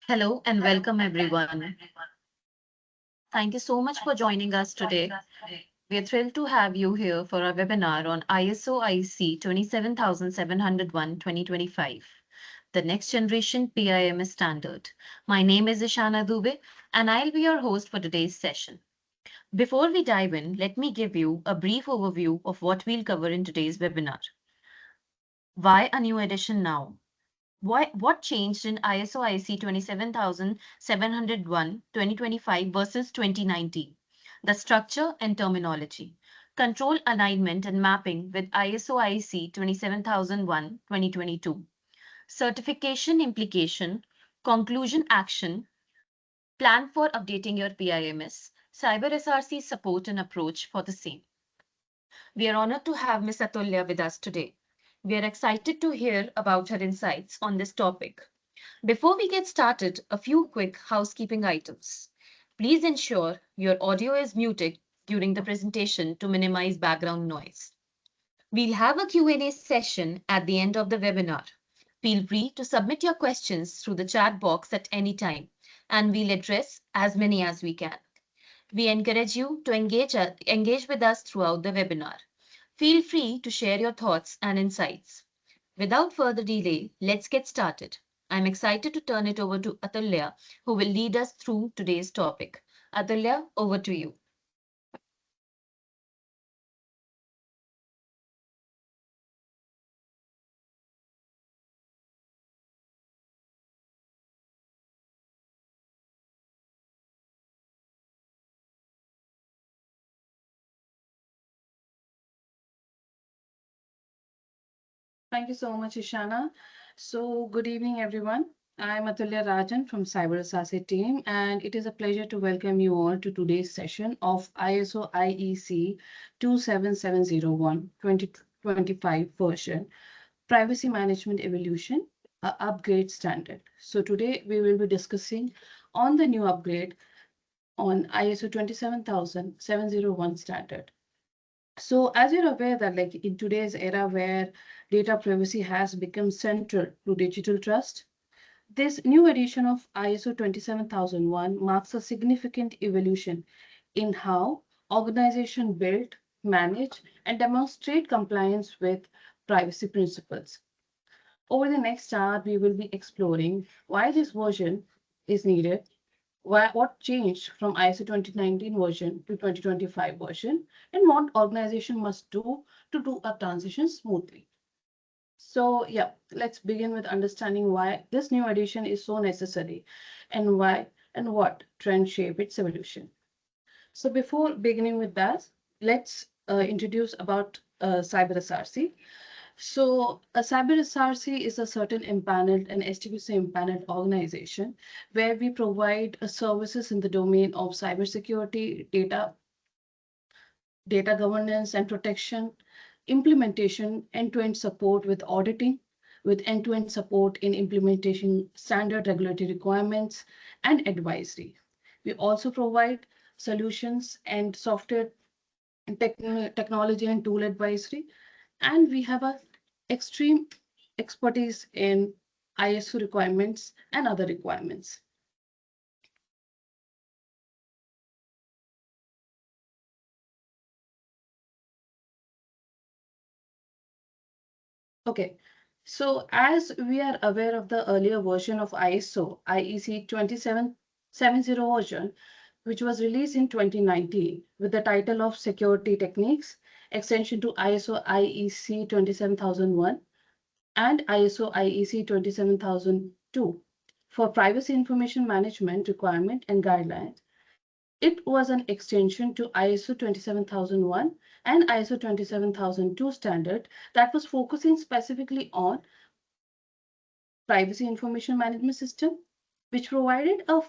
Hello and welcome everyone. Thank you so much for joining us today. We are thrilled to have you here for our webinar on ISO IEC 27701-2025, the next generation PIMS standard. My name is Ishana Dubey and I'll be your host for today's session. Before we dive in, let me give you a brief overview of what we'll cover in today's webinar. Why a new edition now? What changed in ISO IEC 27701-2025 versus 2019? The structure and terminology, control alignment and mapping with ISO IEC 27001-2022, certification implication, conclusion action, plan for updating your PIMS, cyber SRC support and approach for the same. We are honored to have Ms. Atulya with us today. We are excited to hear about her insights on this topic. Before we get started, a few quick housekeeping items. Please ensure your audio is muted during the presentation to minimize background noise. We'll have a Q&A session at the end of the webinar. Feel free to submit your questions through the chat box at any time, and we'll address as many as we can. We encourage you to engage with us throughout the webinar. Feel free to share your thoughts and insights. Without further delay, let's get started. I'm excited to turn it over to Atulya, who will lead us through today's topic. Atulya, over to you. Thank you so much, Ishana. So, good evening, everyone. I'm Atulya Rajan from Cyber Assassin team, and it is a pleasure to welcome you all to today's session of ISO IEC 27701 2025 version, Privacy Management Evolution, a upgrade standard. So today we will be discussing on the new upgrade on ISO 27701 standard. So as you're aware that like in today's era where data privacy has become central to digital trust, this new edition of ISO 27001 marks a significant evolution in how organizations build, manage, and demonstrate compliance with privacy principles. Over the next hour, we will be exploring why this version is needed, what changed from ISO 2019 version to 2025 version, and what organization must do to do a transition smoothly. So yeah, let's begin with understanding why this new edition is so necessary and why and what trends shape its evolution. So before beginning with that, let's introduce about cyber SRC. So a cyber SRC is a certain empaneled and STQC empaneled organization where we provide services in the domain of cybersecurity, data governance and protection, implementation, end-to-end support with auditing, with end-to-end support in implementation standard regulatory requirements and advisory. We also provide solutions and software technology and tool advisory, and we have a extreme expertise in ISO requirements and other requirements. Okay, so as we are aware of the earlier version of ISO, IEC 2770 version, which was released in 2019 with the title of Security Techniques, extension to ISO IEC 27001 and ISO IEC 27002 for privacy information management requirement and guidelines. It was an extension to ISO 27001 and ISO 27002 standard that was focusing specifically on privacy information management system, which provided a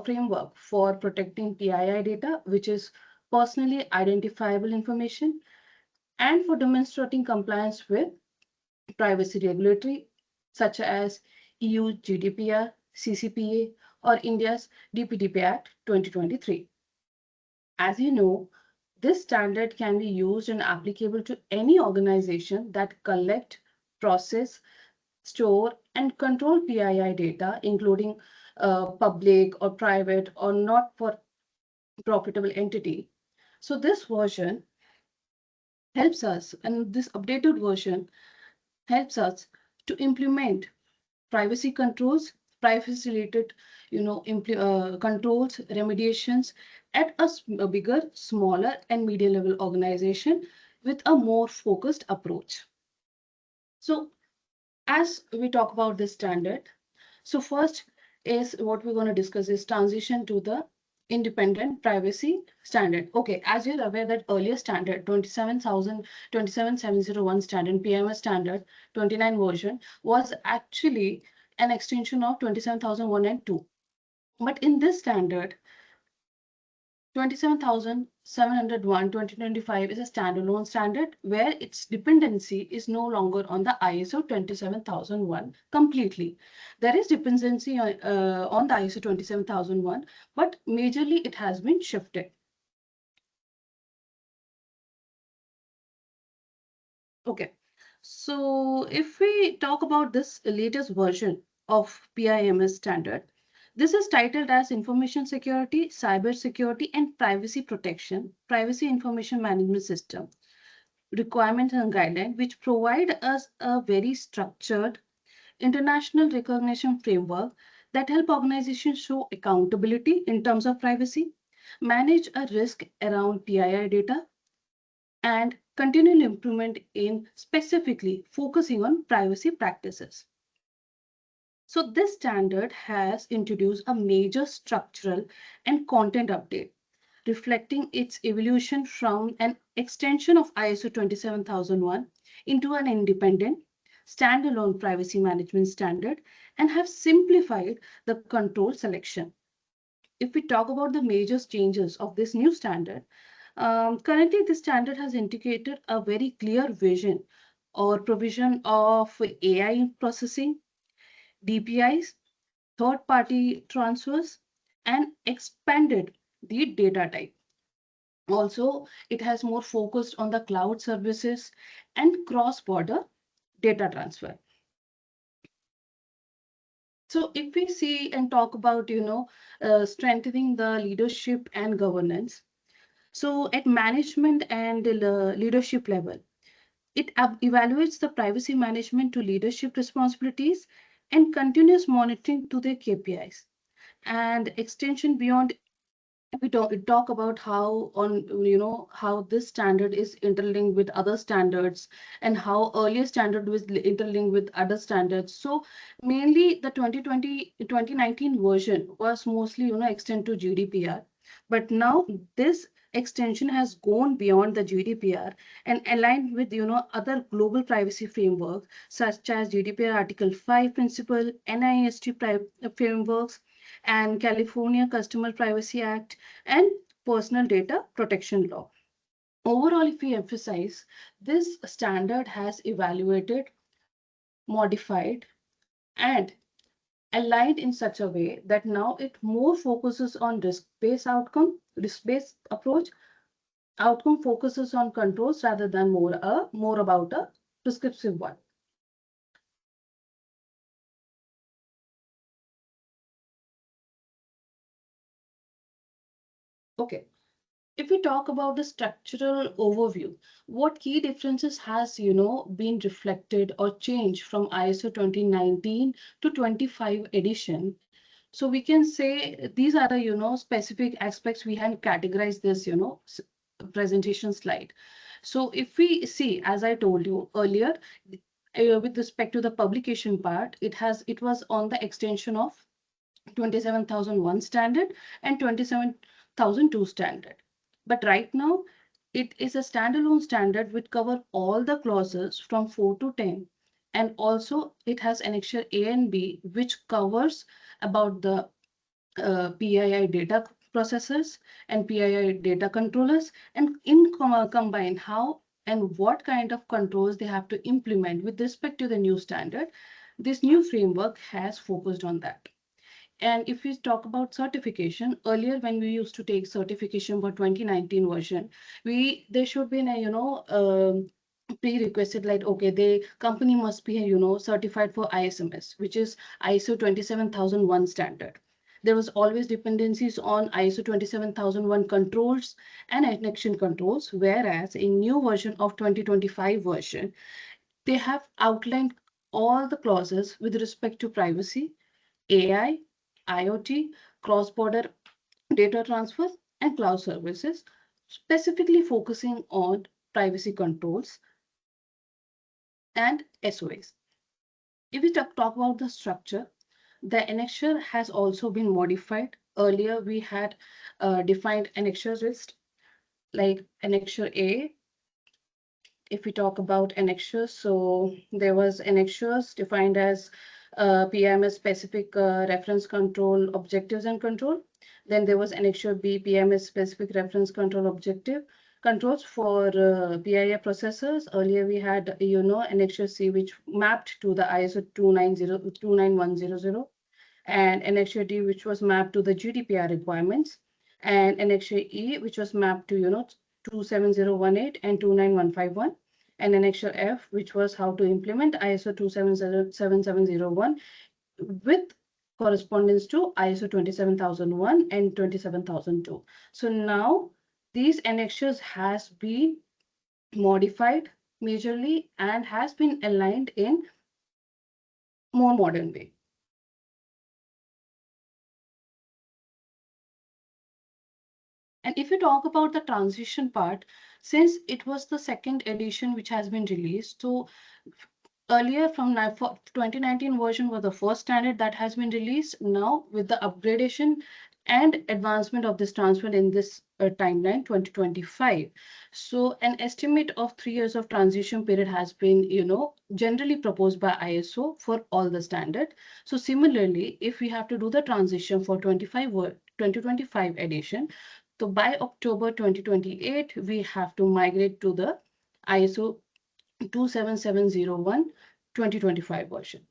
framework for protecting PII data, which is personally identifiable information, and for demonstrating compliance with privacy regulatory, such as EU GDPR, CCPA, or India's DPDP Act 2023. As you know, this standard can be used and applicable to any organization that collect, process, store, and control PII data, including public or private or not for profitable entity. So this version helps us, and this updated version helps us to implement privacy controls, privacy related, controls, remediations at a bigger, smaller, and medium level organization with a more focused approach. So as we talk about this standard, so first is what we're going to discuss is transition to the independent privacy standard. Okay, as you're aware that earlier standard 27701 standard, PMS standard 29 version was actually an extension of 27001 and 2. But in this standard, 27701 2025 is a standalone standard where its dependency is no longer on the ISO 27001 completely. There is dependency on the ISO 27001, but majorly it has been shifted. Okay, so if we talk about this latest version of PIMS standard, this is titled as Information Security, Cyber Security, and Privacy Protection, Privacy Information Management System, requirements and guidelines, which provide us a very structured international recognition framework that help organizations show accountability in terms of privacy, manage a risk around PII data, and continual improvement in specifically focusing on privacy practices. So this standard has introduced a major structural and content update, reflecting its evolution from an extension of ISO 27001 into an independent, standalone privacy management standard and have simplified the control selection. If we talk about the major changes of this new standard, currently the standard has indicated a very clear vision or provision of AI processing, DPIs, third-party transfers, and expanded the data type. Also, it has more focused on the cloud services and cross-border data transfer. So if we see and talk about, strengthening the leadership and governance. So at management and leadership level, it evaluates the privacy management to leadership responsibilities and continuous monitoring to their KPIs. And extension beyond, we talk about how how this standard is interlinked with other standards and how earlier standard was interlinked with other standards. So mainly the 2019 version was mostly extend to GDPR, but now this extension has gone beyond the GDPR and aligned with other global privacy framework such as GDPR Article 5 principle, NIST frameworks, and California Customer Privacy Act and Personal Data Protection Law. Overall, if we emphasize, this standard has evaluated, modified, and aligned in such a way that now it more focuses on risk-based approach. Outcome focuses on controls rather than more about a prescriptive one. Okay. If we talk about the structural overview, what key differences has been reflected or changed from ISO 2019 to 25 edition? So we can say these are the specific aspects we have categorized this presentation slide. So if we see, as I told you earlier, with respect to the publication part, it was on the extension of 27,001 standard and 27,002 standard. But right now, it is a standalone standard which cover all the clauses from 4 to 10. And also it has annexure A and B, which covers about the PII data processors and PII data controllers, and combine how and what kind of controls they have to implement with respect to the new standard. This new framework has focused on that. And if we talk about certification, earlier when we used to take certification for 2019 version, there should be a pre-requisite, like, okay, the company must be, certified for ISMS, which is ISO 27001 standard. There was always dependencies on ISO 27001 controls and connection controls, whereas in new version of 2025 version, they have outlined all the clauses with respect to privacy, AI, IoT, cross-border data transfer, and cloud services, specifically focusing on privacy controls and SOAs. If we talk about the structure, the annexure has also been modified. Earlier, we had defined annexure list like annexure A. If we talk about annexures, so there was annexures defined as PMS specific reference control objectives and control. Then there was annexure B, PMS specific reference control objective controls for PIA processors. Earlier we had, annexure C, which mapped to the ISO 29100, and annexure D, which was mapped to the GDPR requirements, and annexure E, which was mapped to, 27018 and 29151, and annexure F, which was how to implement ISO 27701 with correspondence to ISO 27001 and 27002. So now these annexures has been modified majorly and has been aligned in more modern way. And if you talk about the transition part, since it was the second edition which has been released, so earlier from 2019 version was the first standard that has been released. Now with the upgradation and advancement of this transfer in this timeline 2025, so an estimate of 3 years of transition period has been, generally proposed by ISO for all the standard. So similarly, if we have to do the transition for 2025 edition, so by October 2028, we have to migrate to the ISO 27701 2025 version.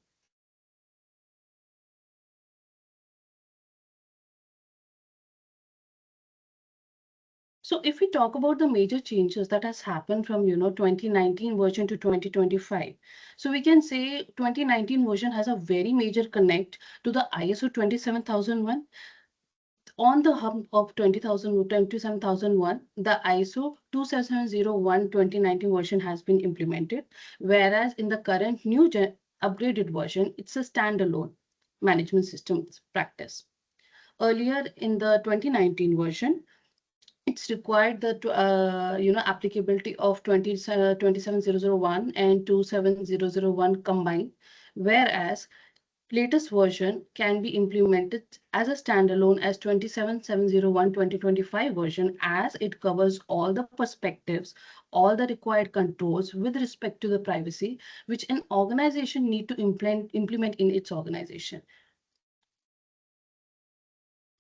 So if we talk about the major changes that has happened from 2019 version to 2025, so we can say 2019 version has a very major connect to the ISO 27001. On the hub of 27001, the ISO 2701 2019 version has been implemented, whereas in the current new upgraded version, it's a standalone management system practice. Earlier in the 2019 version, it's required the applicability of 27001 and 27001 combined, whereas latest version can be implemented as a standalone as 27701 2025 version, as it covers all the perspectives, all the required controls with respect to the privacy, which an organization need to implement in its organization.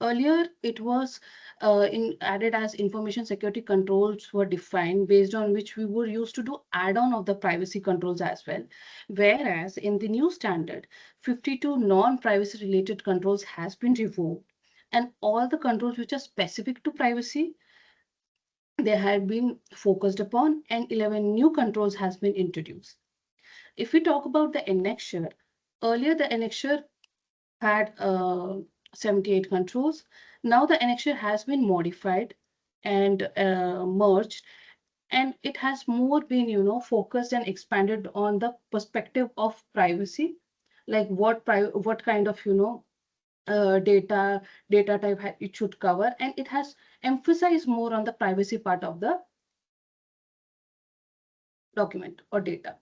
Earlier, it was added as information security controls were defined, based on which we were used to do add-on of the privacy controls as well. Whereas in the new standard, 52 non-privacy related controls has been revoked, and all the controls which are specific to privacy, they had been focused upon, and 11 new controls has been introduced. If we talk about the annexure, earlier the annexure had 78 controls. Now the annexure has been modified and merged, and it has more been, focused and expanded on the perspective of privacy, like what kind of, data type it should cover, and it has emphasized more on the privacy part of the document or data.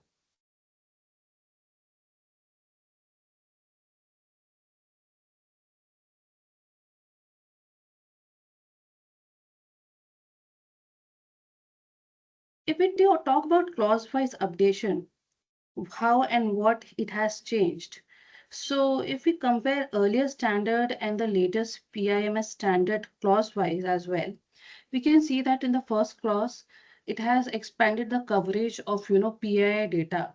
If we talk about clause-wise updation, how and what it has changed. So if we compare earlier standard and the latest PIMS standard clause-wise as well, we can see that in the first clause, it has expanded the coverage of, PII data.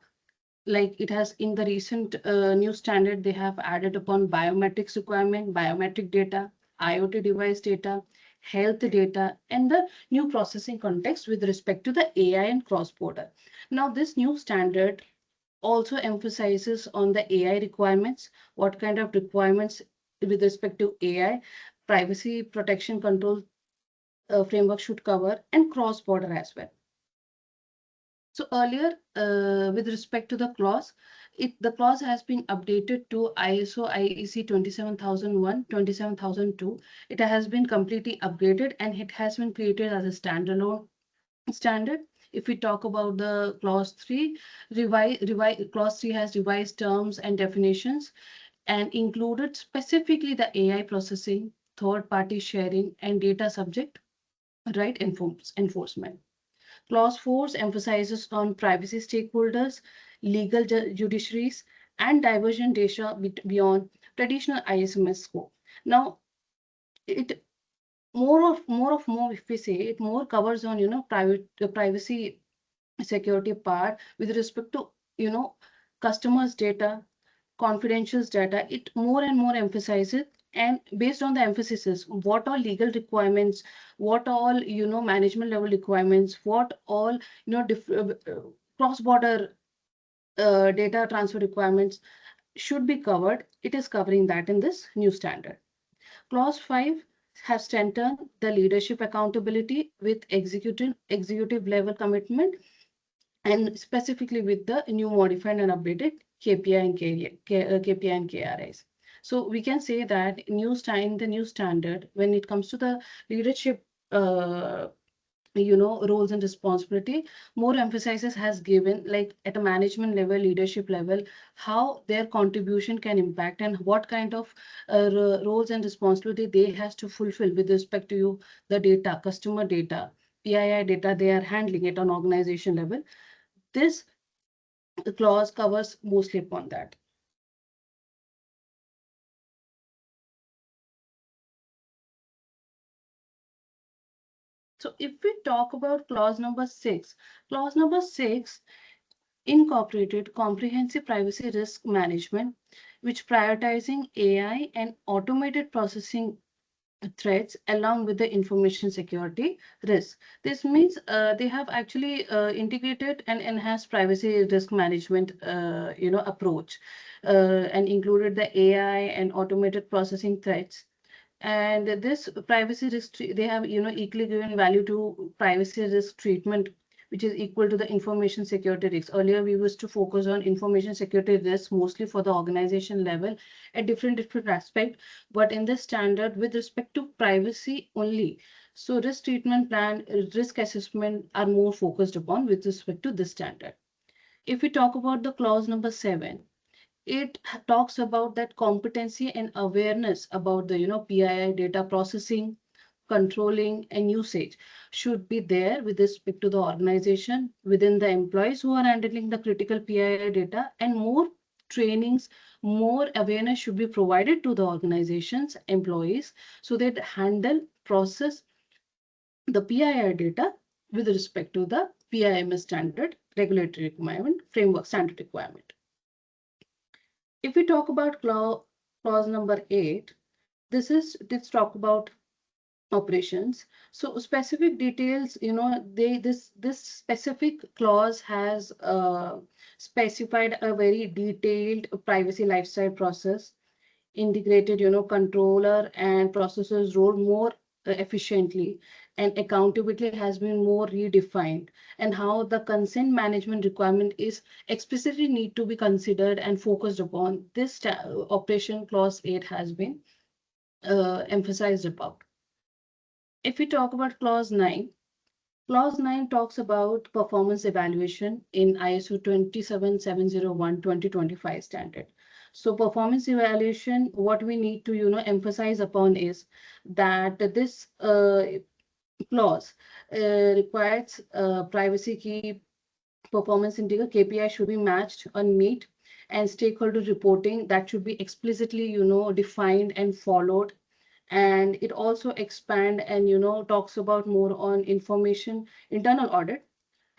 Like it has in the recent new standard, they have added upon biometrics requirement, biometric data, IoT device data, health data, and the new processing context with respect to the AI and cross-border. Now, this new standard also emphasizes on the AI requirements, what kind of requirements with respect to AI, privacy protection control framework should cover, and cross-border as well. So earlier, with respect to the clause, the clause has been updated to ISO IEC 27001, 27002. It has been completely upgraded and it has been created as a standalone standard. If we talk about the clause 3, clause 3 has revised terms and definitions and included specifically the AI processing, third-party sharing, and data subject right enforcement. Clause 4 emphasizes on privacy stakeholders, legal judiciaries, and divergent data beyond traditional ISMS scope. Now, it more if we say it more covers on the privacy security part with respect to customers data, confidential data. It more and more emphasizes, and based on the emphasis is what all legal requirements, what all management level requirements, what all cross-border data transfer requirements should be covered. It is covering that in this new standard. Clause 5 has strengthened the leadership accountability with executive level commitment, and specifically with the new modified and updated KPI and KPI and KRIs. So we can say that the new standard, when it comes to the leadership roles and responsibility, more emphasis has given, like at a management level, leadership level, how their contribution can impact and what kind of roles and responsibility they has to fulfill with respect to the data, customer data, PII data they are handling at an organization level. This clause covers mostly upon that. So if we talk about clause number 6 incorporated comprehensive privacy risk management, which prioritizing AI and automated processing threats along with the information security risk. This means they have actually integrated and enhanced privacy risk management approach and included the AI and automated processing threats. And this privacy risk, they have equally given value to privacy risk treatment, which is equal to the information security risk. Earlier, we used to focus on information security risk mostly for the organization level at different aspect, but in this standard with respect to privacy only. So risk treatment plan, risk assessment are more focused upon with respect to this standard. If we talk about the clause number 7, it talks about that competency and awareness about the PII data processing, controlling, and usage should be there with respect to the organization within the employees who are handling the critical PII data, and more trainings, more awareness should be provided to the organization's employees so that handle, process the PII data with respect to the PIMS standard regulatory requirement, framework standard requirement. If we talk about clause number 8, let's talk about operations. So specific details, this specific clause has specified a very detailed privacy lifestyle process, integrated, controller and processors role more efficiently, and accountability has been more redefined, and how the consent management requirement is explicitly need to be considered and focused upon. This operation clause 8 has been emphasized about. If we talk about clause 9, clause 9 talks about performance evaluation in ISO 27701 2025 standard. So performance evaluation, what we need to emphasize upon is that this clause requires privacy key performance indicator KPI should be matched on meet, and stakeholder reporting that should be explicitly defined and followed. And it also expand and talks about more on information internal audit,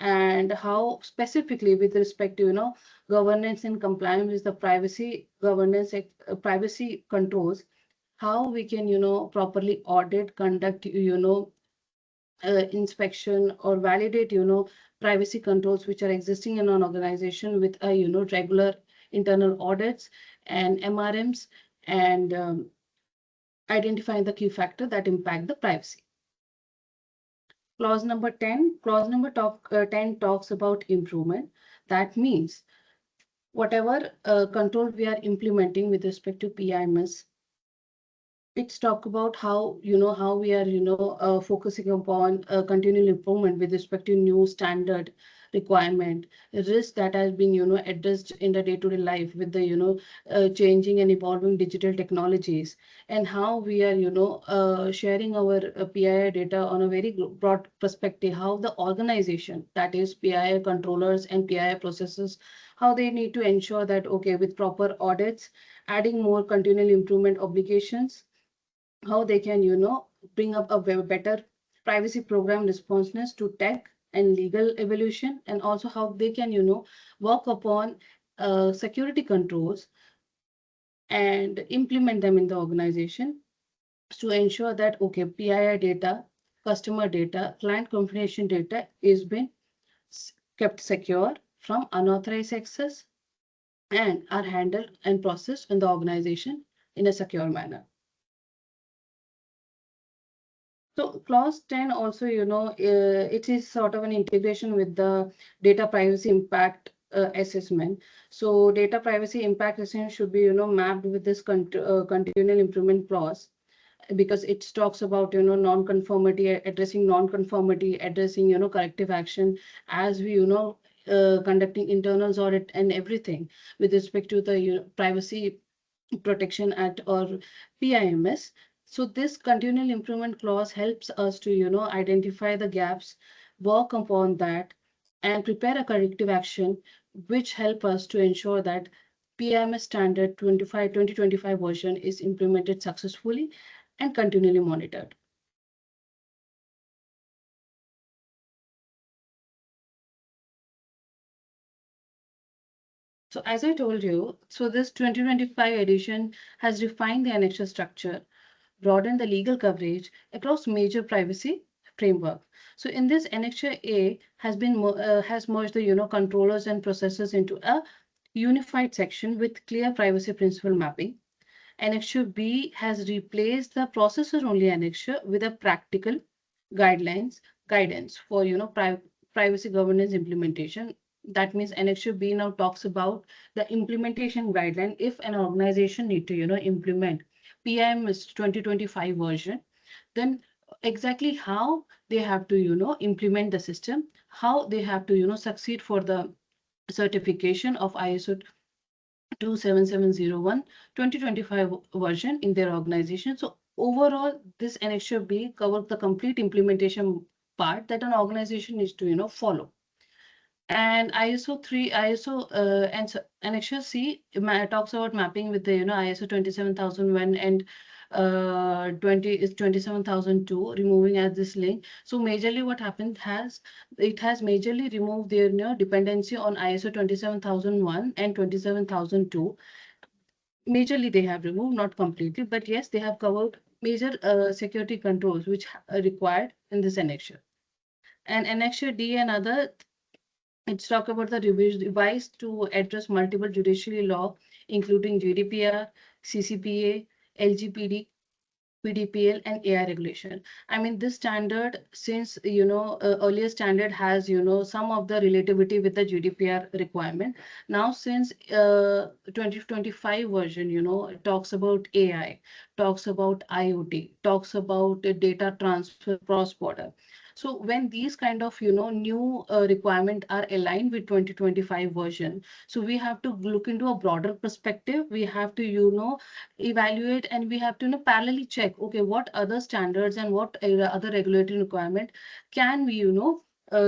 and how specifically with respect to governance and compliance with the privacy governance privacy controls, how we can, properly audit, conduct, inspection or validate, privacy controls which are existing in an organization with a, regular internal audits and MRMs, and identifying the key factor that impact the privacy. Clause number 10, clause number 10 talks about improvement. That means whatever control we are implementing with respect to PIMS, it's talk about how, how we are, focusing upon continual improvement with respect to new standard requirement, risk that has been, addressed in the day-to-day life with the, changing and evolving digital technologies, and how we are, sharing our PII data on a very broad perspective, how the organization, that is PII controllers and PII processes, how they need to ensure that, okay, with proper audits, adding more continual improvement obligations, how they can, bring up a better privacy program responsiveness to tech and legal evolution, and also how they can, work upon security controls and implement them in the organization to ensure that, okay, PII data, customer data, client confidential data is being kept secure from unauthorized access and are handled and processed in the organization in a secure manner. So clause 10 also, it is sort of an integration with the data privacy impact assessment. So data privacy impact assessment should be, mapped with this continual improvement clause, because it talks about, non-conformity, addressing non-conformity, addressing, corrective action as we, conducting internals audit and everything with respect to the privacy protection act or PIMS. So this continual improvement clause helps us to, identify the gaps, work upon that, and prepare a corrective action, which help us to ensure that PIMS standard 2025 version is implemented successfully and continually monitored. So as I told you, so this 2025 edition has refined the annexure structure, broaden the legal coverage across major privacy framework. So in this, Annexure A has merged the, controllers and processors into a unified section with clear privacy principle mapping. Annexure B has replaced the processor only annexure with a practical guidance for, privacy governance implementation. That means Annexure B now talks about the implementation guideline if an organization need to, implement PIMS 2025 version, then exactly how they have to, implement the system, how they have to, succeed for the certification of ISO 27701 2025 version in their organization. So overall, this annexure B covers the complete implementation part that an organization needs to, follow. And Annexure C talks about mapping with the, ISO 27001 and 27002, removing as this link. So majorly what happened it has majorly removed their, dependency on ISO 27001 and 27002. Majorly they have removed, not completely, but yes, they have covered major security controls which are required in this annexure. And Annexure D and other, it's talk about the revised to address multiple judiciary law, including GDPR, CCPA, LGPD, PDPL, and AI regulation. I mean, this standard, since, earlier standard has, some of the relativity with the GDPR requirement. Now, since 2025 version, it talks about AI, talks about IoT, talks about data transfer cross-border. So when these kind of, new requirement are aligned with 2025 version, so we have to look into a broader perspective. We have to, evaluate, and we have to, parallelly check, okay, what other standards and what other regulatory requirement can we,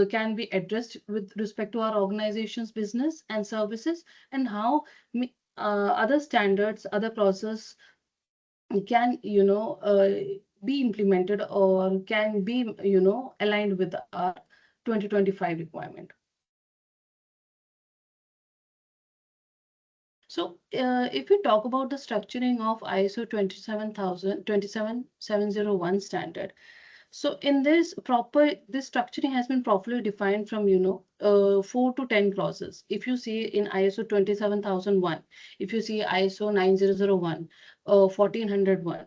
can be addressed with respect to our organization's business and services, and how other standards, other process can, be implemented or can be, aligned with our 2025 requirement. So if we talk about the structuring of ISO 27701 standard, so in this structuring has been properly defined from 4 to 10 clauses. If you see in ISO 27001, if you see ISO 9001, 1401,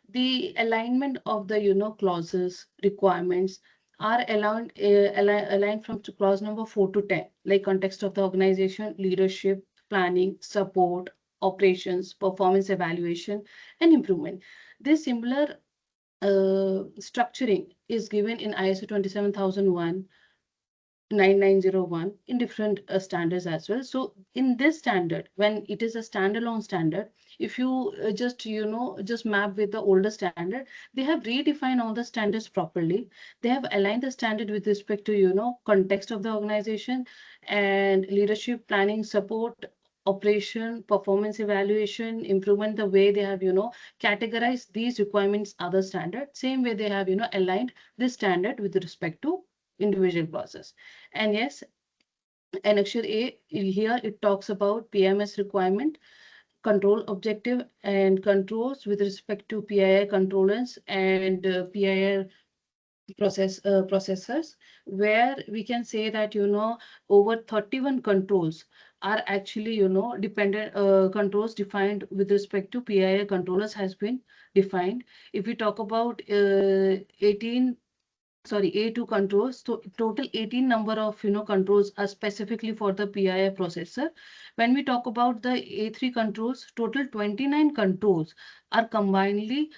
the alignment of the clauses requirements are aligned from clause number 4 to 10, like context of the organization, leadership, planning, support, operations, performance evaluation, and improvement. This similar structuring is given in ISO 27001, 9901 in different standards as well. So in this standard, when it is a standalone standard, if you just map with the older standard, they have redefined all the standards properly. They have aligned the standard with respect to context of the organization and leadership, planning, support, operation, performance evaluation, improvement, the way they have categorized these requirements other standard, same way they have aligned this standard with respect to individual process. And yes, annexure A, here it talks about PMS requirement, control objective and controls with respect to PII controllers and PII processors, where we can say that over 31 controls are actually dependent controls defined with respect to PII controllers has been defined. If we talk about 18 A2 controls, so total 18 number of controls are specifically for the PII processor. When we talk about the A3 controls, total 29 controls are are combinedly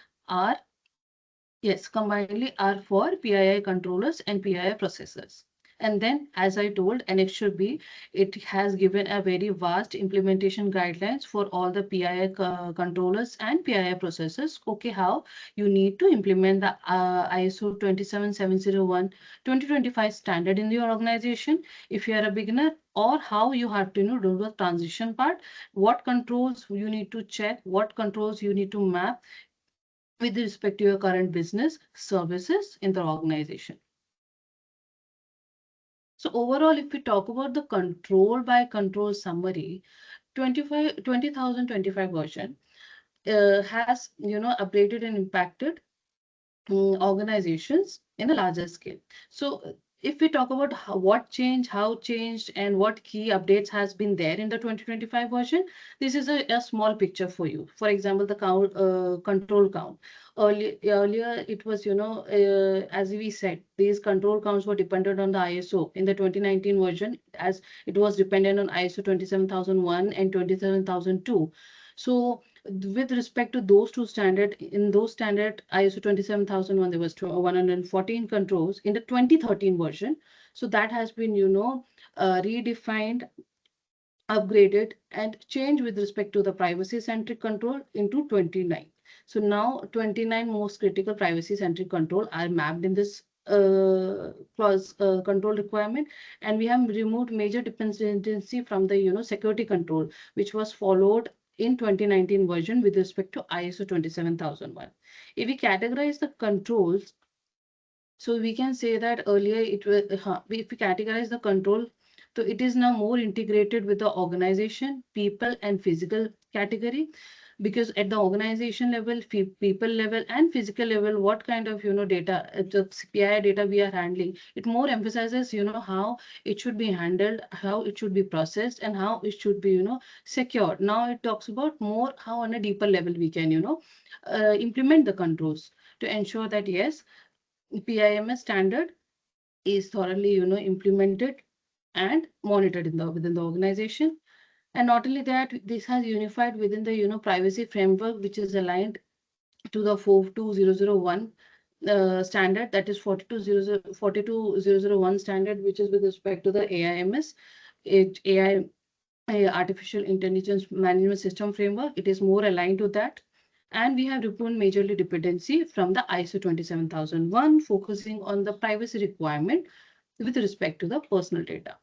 are for PII controllers and PII processors. And then, as I told, Annexure B, it has given a very vast implementation guidelines for all the PII controllers and PII processors. Okay, how you need to implement the ISO 27701 2025 standard in your organization if you are a beginner, or how you have to do the transition part, what controls you need to check, what controls you need to map with respect to your current business services in the organization. So overall, if we talk about the control by control summary, 2025 version has updated and impacted organizations in a larger scale. So if we talk about what changed, how changed, and what key updates has been there in the 2025 version, this is a small picture for you. For example, the control count. Earlier, it was, as we said, these control counts were dependent on the ISO. In the 2019 version, as it was dependent on ISO 27001 and 27002. So with respect to those two standard, in those standard ISO 27001, there was 114 controls in the 2013 version. So that has been, redefined, upgraded, and changed with respect to the privacy centric control into 29. So now 29 most critical privacy centric control are mapped in this clause control requirement, and we have removed major dependency from the security control, which was followed in 2019 version with respect to ISO 27001. If we categorize the controls, so we can say that earlier it was if we categorize the control, so it is now more integrated with the organization, people, and physical category, because at the organization level, people level, and physical level, what kind of data, the PII data we are handling, it more emphasizes how it should be handled, how it should be processed, and how it should be secured. Now it talks about more how on a deeper level we can implement the controls to ensure that yes, PIMS standard is thoroughly implemented and monitored within the organization. And not only that, this has unified within the privacy framework, which is aligned to the 42001 standard, that is 42001 standard, which is with respect to the AIMS, AI artificial intelligence management system framework. It is more aligned to that. And we have removed majorly dependency from the ISO 27001, focusing on the privacy requirement with respect to the personal data.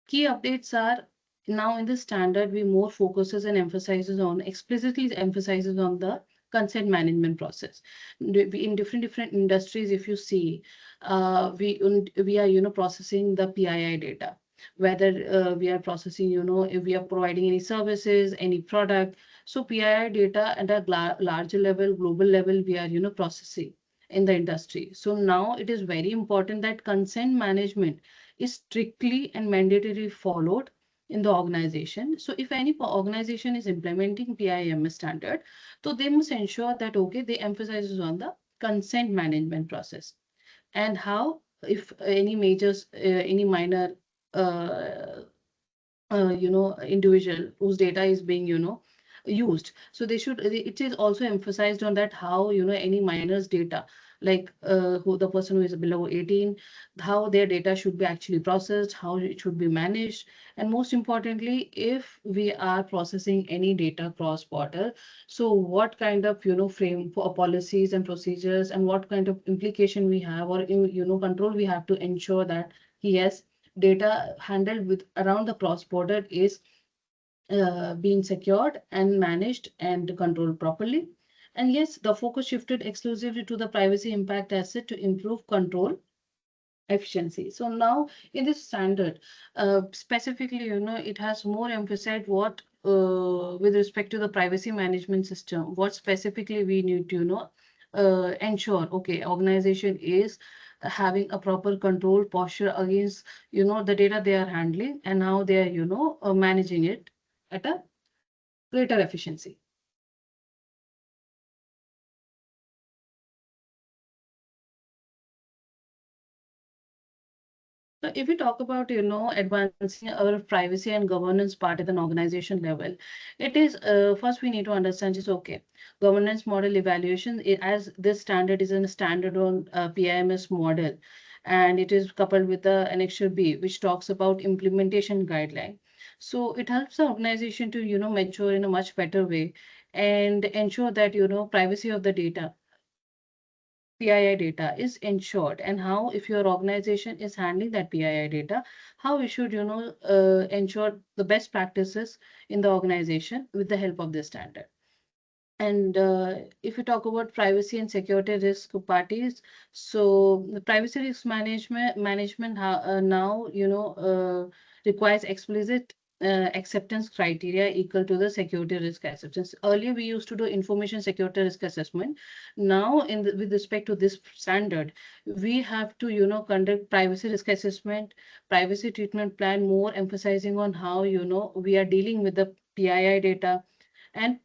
Key updates are now in the standard, we more focuses and explicitly emphasizes on the consent management process. In different industries, if you see, we are processing the PII data. whether we are processing, if we are providing any services, any product. So PII data at a larger level, global level, we are, processing in the industry. So now it is very important that consent management is strictly and mandatorily followed in the organization. So if any organization is implementing PIMS standard, so they must ensure that, okay, they emphasizes on the consent management process and how if any majors, any minor, uh, individual whose data is being, used. So they should, it is also emphasized on that how, any minors data, like who the person who is below 18, how their data should be actually processed, how it should be managed. And most importantly, if we are processing any data cross border, so what kind of, frame for policies and procedures and what kind of implication we have or, control we have to ensure that yes, data handled with around the cross border is being secured and managed and controlled properly. And yes, the focus shifted exclusively to the privacy impact asset to improve control efficiency. So now in this standard, specifically, it has more emphasized what with respect to the privacy management system, what specifically we need to, ensure, okay, organization is having a proper control posture against, the data they are handling and how they are, managing it at a greater efficiency. So if we talk about, advancing our privacy and governance part at an organization level, it is first we need to understand is okay. Governance model evaluation, as this standard is a standalone PIMS model, and it is coupled with the Annexure B, which talks about implementation guideline. So it helps the organization to, mature in a much better way and ensure that, privacy of the data PII data is ensured and how if your organization is handling that PII data, how we should, ensure the best practices in the organization with the help of this standard. And if we talk about privacy and security risk parties, so the privacy risk management now requires explicit acceptance criteria equal to the security risk acceptance. Earlier, we used to do information security risk assessment. Now, with respect to this standard, we have to conduct privacy risk assessment, privacy treatment plan, more emphasizing on how we are dealing with the PII data and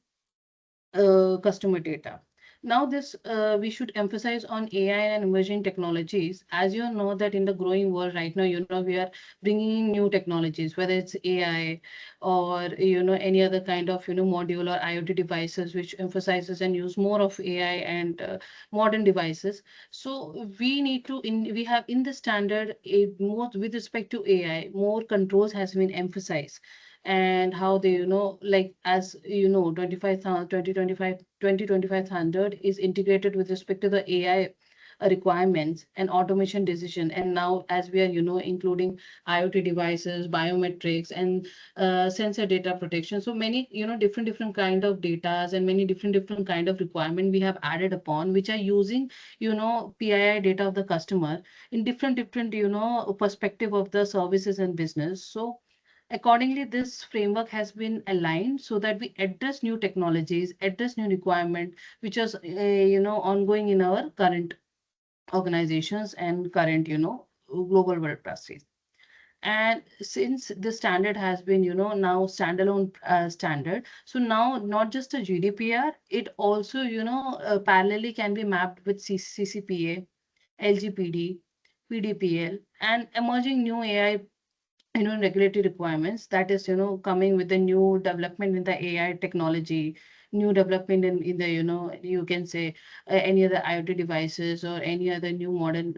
customer data. Now, this we should emphasize on AI and emerging technologies. As you know that in the growing world right now, we are bringing in new technologies, whether it's AI or any other kind of module or IoT devices, which emphasizes and use more of AI and modern devices. So we need to we have in the standard more with respect to AI, more controls has been emphasized and how they, like as 2025 standard is integrated with respect to the AI requirements and automation decision. And now as we are, including IoT devices, biometrics, and sensor data protection. So many, different kind of data and many different kind of requirement we have added upon, which are using, PII data of the customer in different, perspective of the services and business. So accordingly, this framework has been aligned so that we address new technologies, address new requirement, which is ongoing in our current organizations and current global world process. And since the standard has been now standalone standard, so now not just a GDPR, it also parallelly can be mapped with CCPA, LGPD, PDPL, and emerging new AI regulatory requirements that is coming with the new development in the AI technology, new development in the you can say any other IoT devices or any other new modern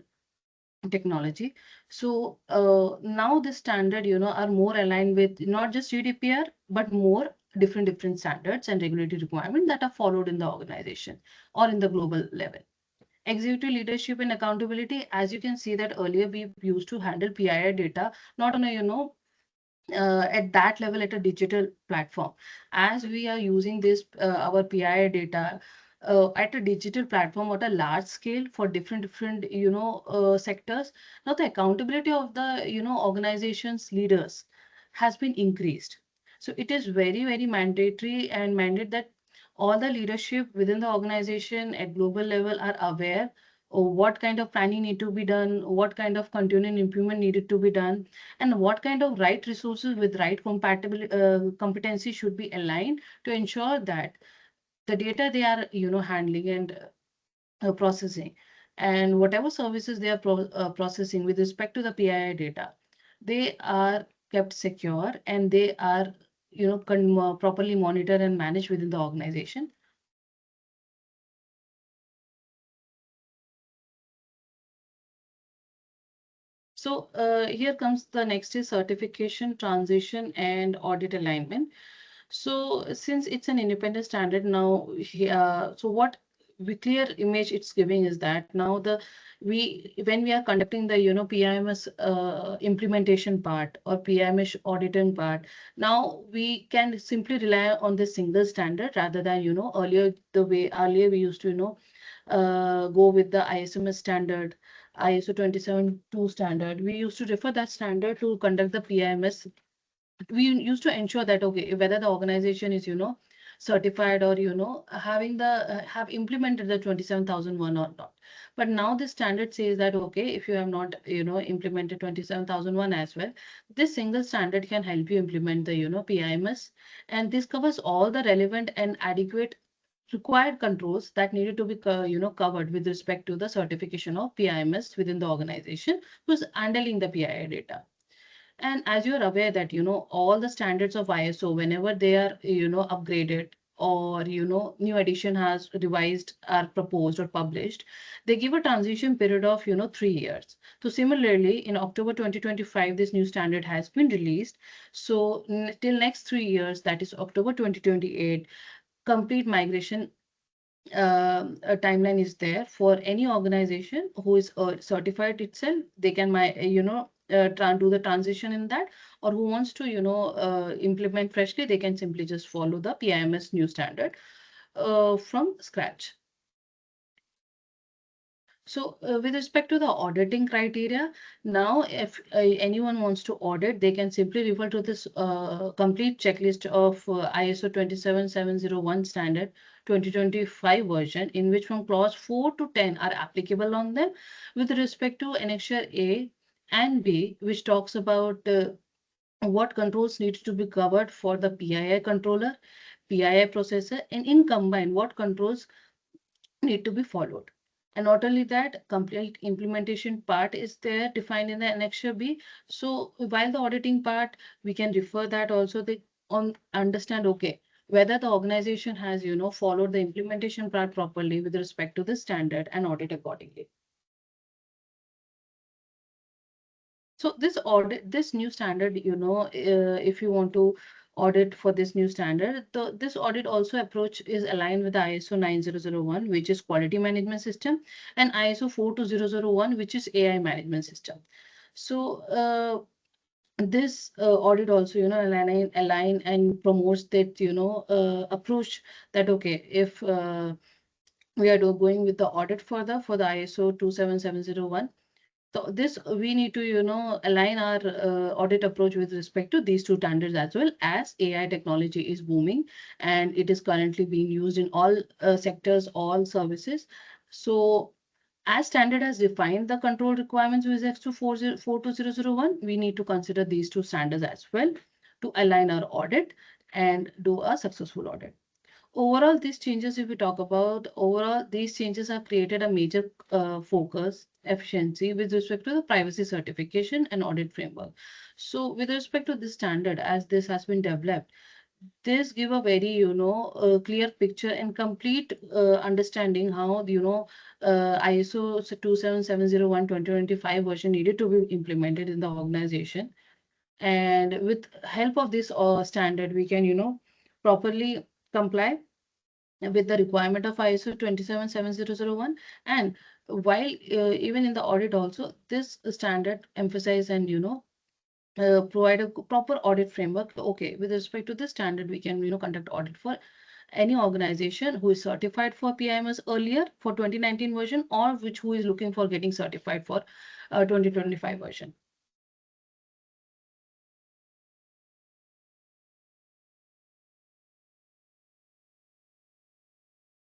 technology. So now the standard are more aligned with not just GDPR but more different standards and regulatory requirements that are followed in the organization or in the global level. Executive leadership and accountability, as you can see that earlier we used to handle PII data not on a at that level at a digital platform. As we are using this our PII data at a digital platform at a large scale for different sectors. Now the accountability of the organizations leaders has been increased. So it is very mandatory and mandate that all the leadership within the organization at global level are aware of what kind of planning need to be done, what kind of continuing improvement needed to be done, and what kind of right resources with right compatibility competency should be aligned to ensure that the data they are handling and processing, and whatever services they are processing with respect to the PII data, they are kept secure and they are properly monitored and managed within the organization. So here comes the next is certification, transition, and audit alignment. So since it's an independent standard now, so what we clear image it's giving is that now we when we are conducting the PIMS implementation part or PIMS auditing part, now we can simply rely on this single standard rather than earlier the way earlier we used to go with the ISMS standard, ISO 272 standard. We used to refer that standard to conduct the PIMS. We used to ensure that okay, whether the organization is certified or having the have implemented the 27001 or not. But now the standard says that okay, if you have not implemented 27001 as well, this single standard can help you implement the PIMS, and this covers all the relevant and adequate required controls that needed to be covered with respect to the certification of PIMS within the organization who's handling the PII data. And as you're aware that, all the standards of ISO, whenever they are, upgraded or, new edition has revised, are proposed or published, they give a transition period of, 3 years. So similarly, in October 2025, this new standard has been released. So till next 3 years, that is October 2028, complete migration a timeline is there for any organization who is certified itself. They can do the transition in that, or who wants to implement freshly, they can simply just follow the PIMS new standard from scratch. So with respect to the auditing criteria, now if anyone wants to audit, they can simply refer to this complete checklist of ISO 27701 standard 2025 version, in which from clause 4 to 10 are applicable on them with respect to annexure A and B, which talks about what controls need to be covered for the PII controller, PII processor, and in combined, what controls need to be followed. And not only that, complete implementation part is there defined in the annexure B. So while the auditing part, we can refer that also they on understand, okay, whether the organization has, followed the implementation part properly with respect to the standard and audit accordingly. So this audit, this new standard, if you want to audit for this new standard, this audit also approach is aligned with the ISO 9001, which is quality management system, and ISO 42001, which is AI management system. So this audit also, align and promotes that, approach that, okay, if we are going with the audit further for the ISO 27701, so this we need to, align our audit approach with respect to these two standards, as well as AI technology is booming and it is currently being used in all sectors, all services. So as standard has defined the control requirements with respect to 42001, we need to consider these two standards as well to align our audit and do a successful audit. Overall, these changes, if we talk about overall, these changes have created a major focus efficiency with respect to the privacy certification and audit framework. So with respect to this standard, as this has been developed, this give a very, clear picture and complete understanding how, ISO 27701 2025 version needed to be implemented in the organization. And with help of this standard, we can, properly comply with the requirement of ISO 27701. And while even in the audit also, this standard emphasize and provide a proper audit framework. Okay, with respect to this standard, we can conduct audit for any organization who is certified for PIMS earlier for 2019 version, or who is looking for getting certified for 2025 version.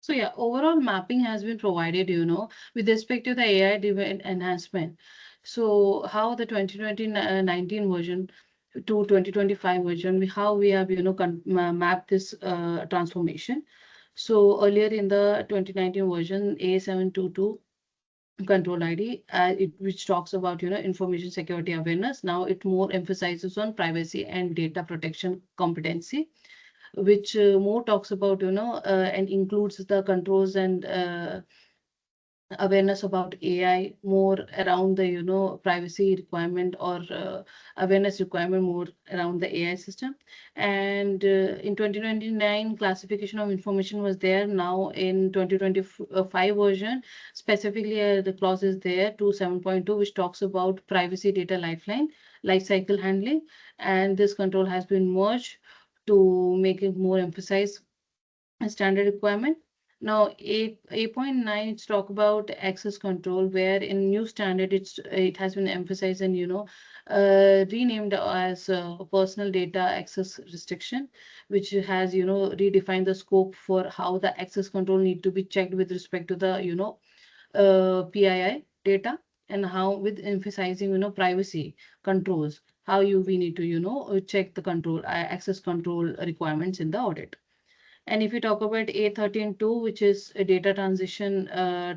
So yeah, overall mapping has been provided, with respect to the AI-driven enhancement. So how the 2019 version to 2025 version, how we have, mapped this transformation. So earlier in the 2019 version, A722 control ID, which talks about, information security awareness. Now it more emphasizes on privacy and data protection competency, which more talks about, and includes the controls and awareness about AI more around the, privacy requirement, or awareness requirement more around the AI system. And in 2029, classification of information was there. Now in 2025 version, specifically the clause is there to 7.2, which talks about privacy data lifeline, lifecycle handling. And this control has been merged to make it more emphasize a standard requirement. Now, 8.9, it's talk about access control, where in new standard it has been emphasized and renamed as personal data access restriction, which has redefined the scope for how the access control need to be checked with respect to the PII data, and how with emphasizing privacy controls, how we need to check the control access control requirements in the audit. And if you talk about A13.2, which is a data transition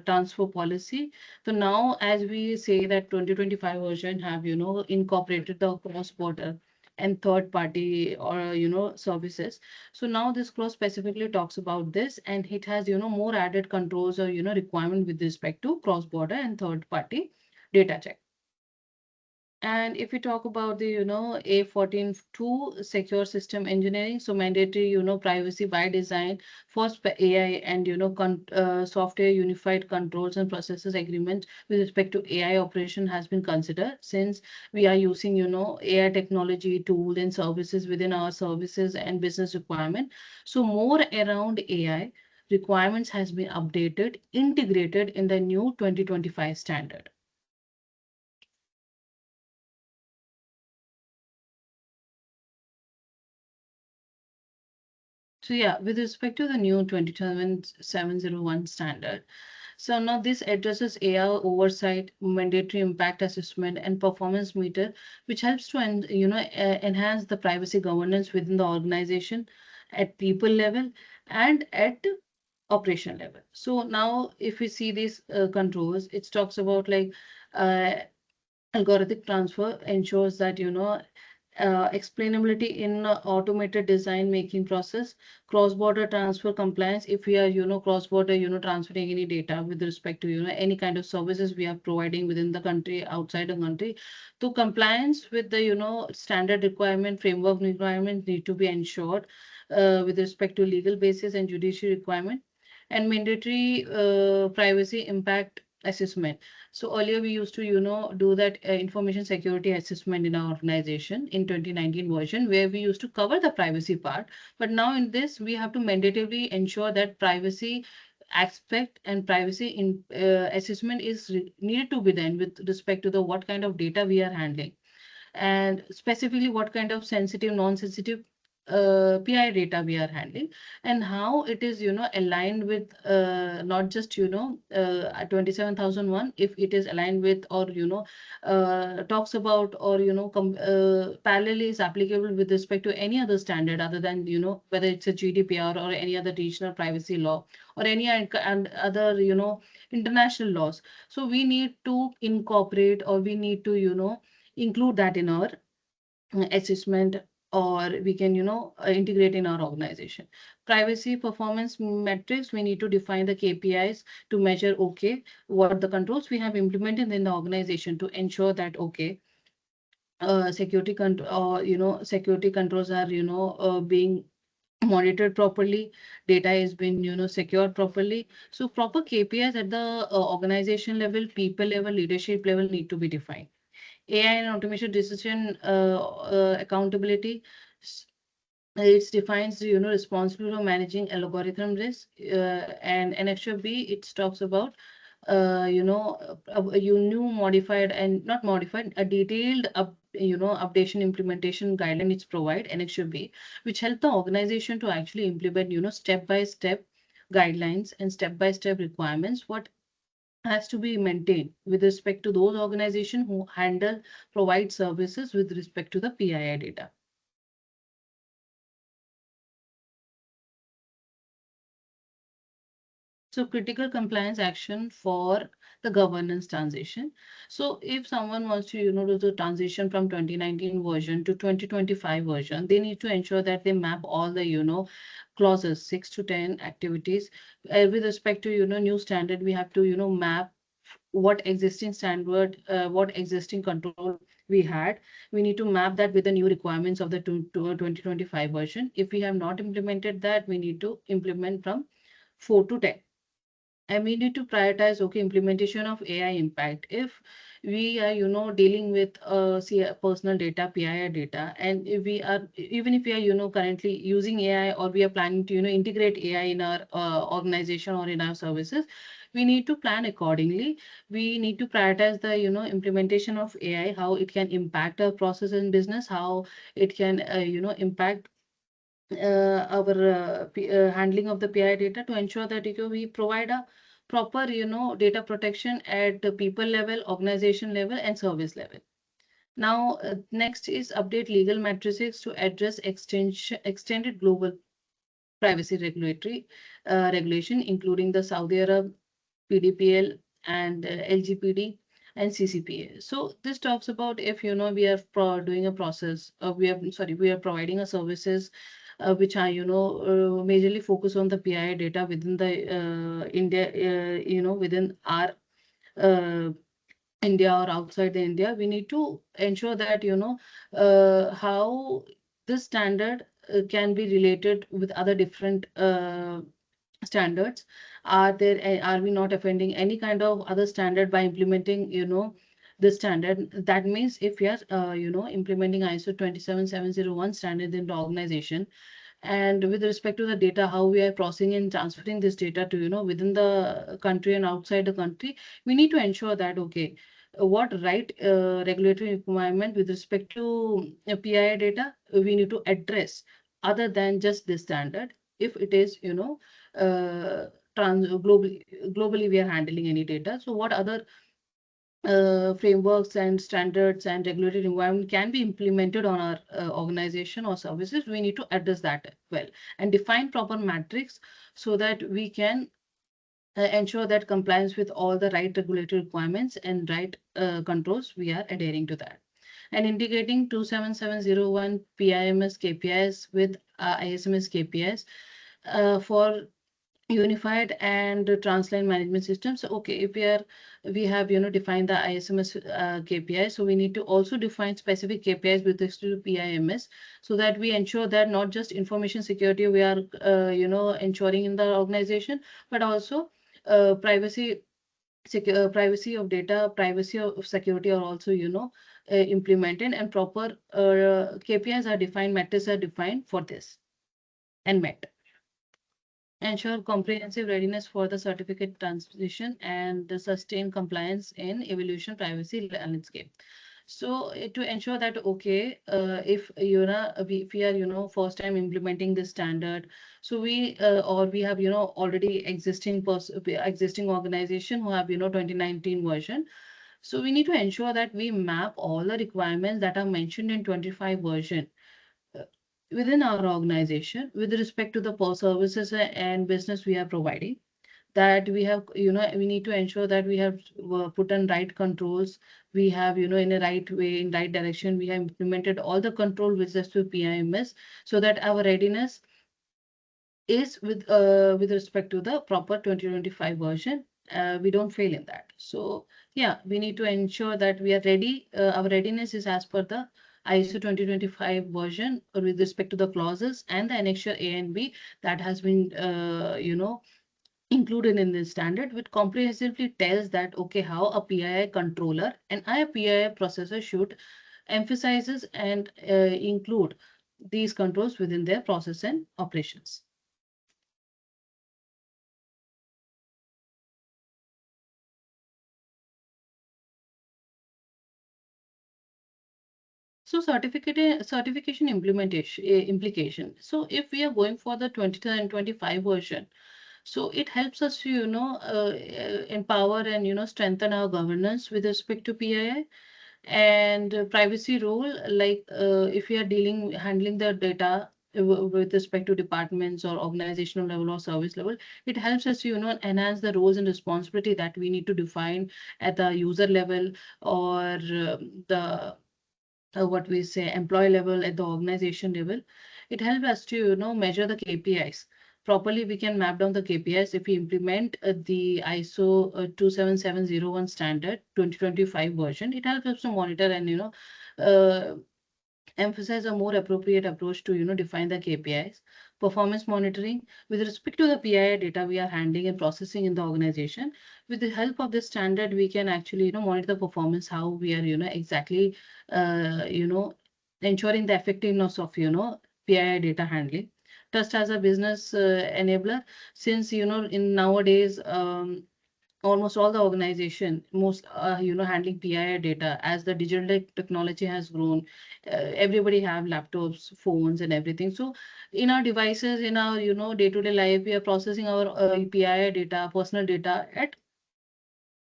transfer policy, so now as we say that 2025 version have, incorporated the cross-border and third party, or, services. So now this clause specifically talks about this, and it has, more added controls, or, requirement with respect to cross-border and third party data check. And if we talk about the, A14.2 secure system engineering, so mandatory, privacy by design for AI, and, software unified controls and processes agreement with respect to AI operation has been considered, since we are using, AI technology tool and services within our services and business requirement. So more around AI requirements has been updated, integrated in the new 2025 standard. So yeah, with respect to the new 27701 standard, so now this addresses AI oversight, mandatory impact assessment, and performance meter, which helps to enhance the privacy governance within the organization at people level and at operation level. So now if we see these controls, it talks about like uh, algorithmic transfer ensures that explainability in automated design making process, cross-border transfer compliance. If we are cross-border transferring any data with respect to any kind of services we are providing within the country, outside the country, so compliance with the standard requirement, framework requirement need to be ensured with respect to legal basis and judicial requirement, and mandatory privacy impact assessment. So earlier we used to, do that information security assessment in our organization in 2019 version, where we used to cover the privacy part. But now in this, we have to mandatorily ensure that privacy aspect and privacy in assessment is needed to be done with respect to the what kind of data we are handling, and specifically what kind of sensitive, non-sensitive PI data we are handling, and how it is, aligned with not just, 27001, if it is aligned with, or, talks about, or, parallelly is applicable with respect to any other standard other than, whether it's a GDPR or any other regional privacy law, or any and other, international laws. So we need to incorporate, or we need to, include that in our assessment, or we can integrate in our organization. Privacy performance metrics, we need to define the KPIs to measure, okay, what the controls we have implemented in the organization to ensure that, okay, security control, security controls are being monitored properly, data is being secured properly. So proper KPIs at the organization level, people level, leadership level need to be defined. AI and automation decision accountability. it defines, responsibility for managing algorithm risk, and annexure B, it talks about, you new modified and not modified, a detailed updation implementation guideline it's provide annexure B, which help the organization to actually implement, step by step guidelines and step by step requirements what has to be maintained with respect to those organizations who handle provide services with respect to the PII data. So critical compliance action for the governance transition. So if someone wants to, do the transition from 2019 version to 2025 version, they need to ensure that they map all the, clauses 6 to 10 activities. With respect to, new standard, we have to, map what existing standard, what existing control we had. We need to map that with the new requirements of the 2025 version. If we have not implemented that, we need to implement from 4 to 10. And we need to prioritize, okay, implementation of AI impact. If we are, dealing with personal data, PII data, and if we are, even if we are, currently using AI, or we are planning to, integrate AI in our organization or in our services, we need to plan accordingly. We need to prioritize the, implementation of AI, how it can impact our process in business, how it can, impact our handling of the PI data, to ensure that, we provide a proper, data protection at the people level, organization level, and service level. Now, next is update legal matrices to address extended global privacy regulation, including the Saudi Arab PDPL and LGPD and CCPA. So this talks about, if we are doing a process, we are providing a services which are, majorly focus on the PII data within the India, within our uh, India or outside the India. We need to ensure that, how this standard can be related with other different standards. Are we not offending any kind of other standard by implementing, the standard? That means if we are, implementing ISO 27701 standard in the organization, and with respect to the data, how we are processing and transferring this data to, within the country and outside the country, we need to ensure that, okay, what right regulatory requirement with respect to PII data we need to address, other than just this standard. If it is, globally we are handling any data, so what other frameworks and standards and regulatory environment can be implemented on our organization or services, we need to address that well, and define proper metrics so that we can ensure that compliance with all the right regulatory requirements and right controls, we are adhering to that. And integrating 27701 PIMS KPIs with ISMS KPIs for unified and transline management system. So okay, if we have, defined the ISMS KPI, so we need to also define specific KPIs with respect to PIMS, so that we ensure that not just information security we are ensuring in the organization, but also privacy privacy of data, privacy of security are also, implemented, and proper KPIs are defined, metrics are defined for this and met. Ensure comprehensive readiness for the certificate transition and the sustained compliance in evolution privacy landscape. So to ensure that, okay, if we are, first time implementing this standard, so we or we have, already existing organization who have, 2019 version. So we need to ensure that we map all the requirements that are mentioned in 25 version uh, within our organization with respect to the services and business we are providing. That we have, we need to ensure that we have put on right controls. We have, in a right way, in right direction, we have implemented all the control with respect to PIMS, so that our readiness is with respect to the proper 2025 version. We don't fail in that. So yeah, we need to ensure that we are ready. Our readiness is as per the ISO 2025 version with respect to the clauses and the annexure A and B that has been, included in this standard, which comprehensively tells that, okay, how a PII controller and a PII processor should emphasizes and include these controls within their process and operations. So certification implementation implication. So if we are going for the 2025 version, so it helps us to, empower and, strengthen our governance with respect to PII and privacy rule. Like if we are handling the data with respect to departments or organizational level or service level, it helps us to, enhance the roles and responsibility that we need to define at the user level or the what we say employee level at the organization level. It helps us to, measure the KPIs properly. We can map down the KPIs if we implement the ISO 27701 standard 2025 version. It helps us to monitor and, uh, emphasize a more appropriate approach to, define the KPIs. Performance monitoring with respect to the PII data we are handling and processing in the organization. With the help of this standard, we can actually, monitor the performance, how we are, exactly, ensuring the effectiveness of, PII data handling. Trust as a business enabler, since, in nowadays, almost all the organization most handling PII data as the digital technology has grown. Everybody have laptops, phones, and everything. So in our devices, in our, day-to-day life, we are processing our PII data, personal data at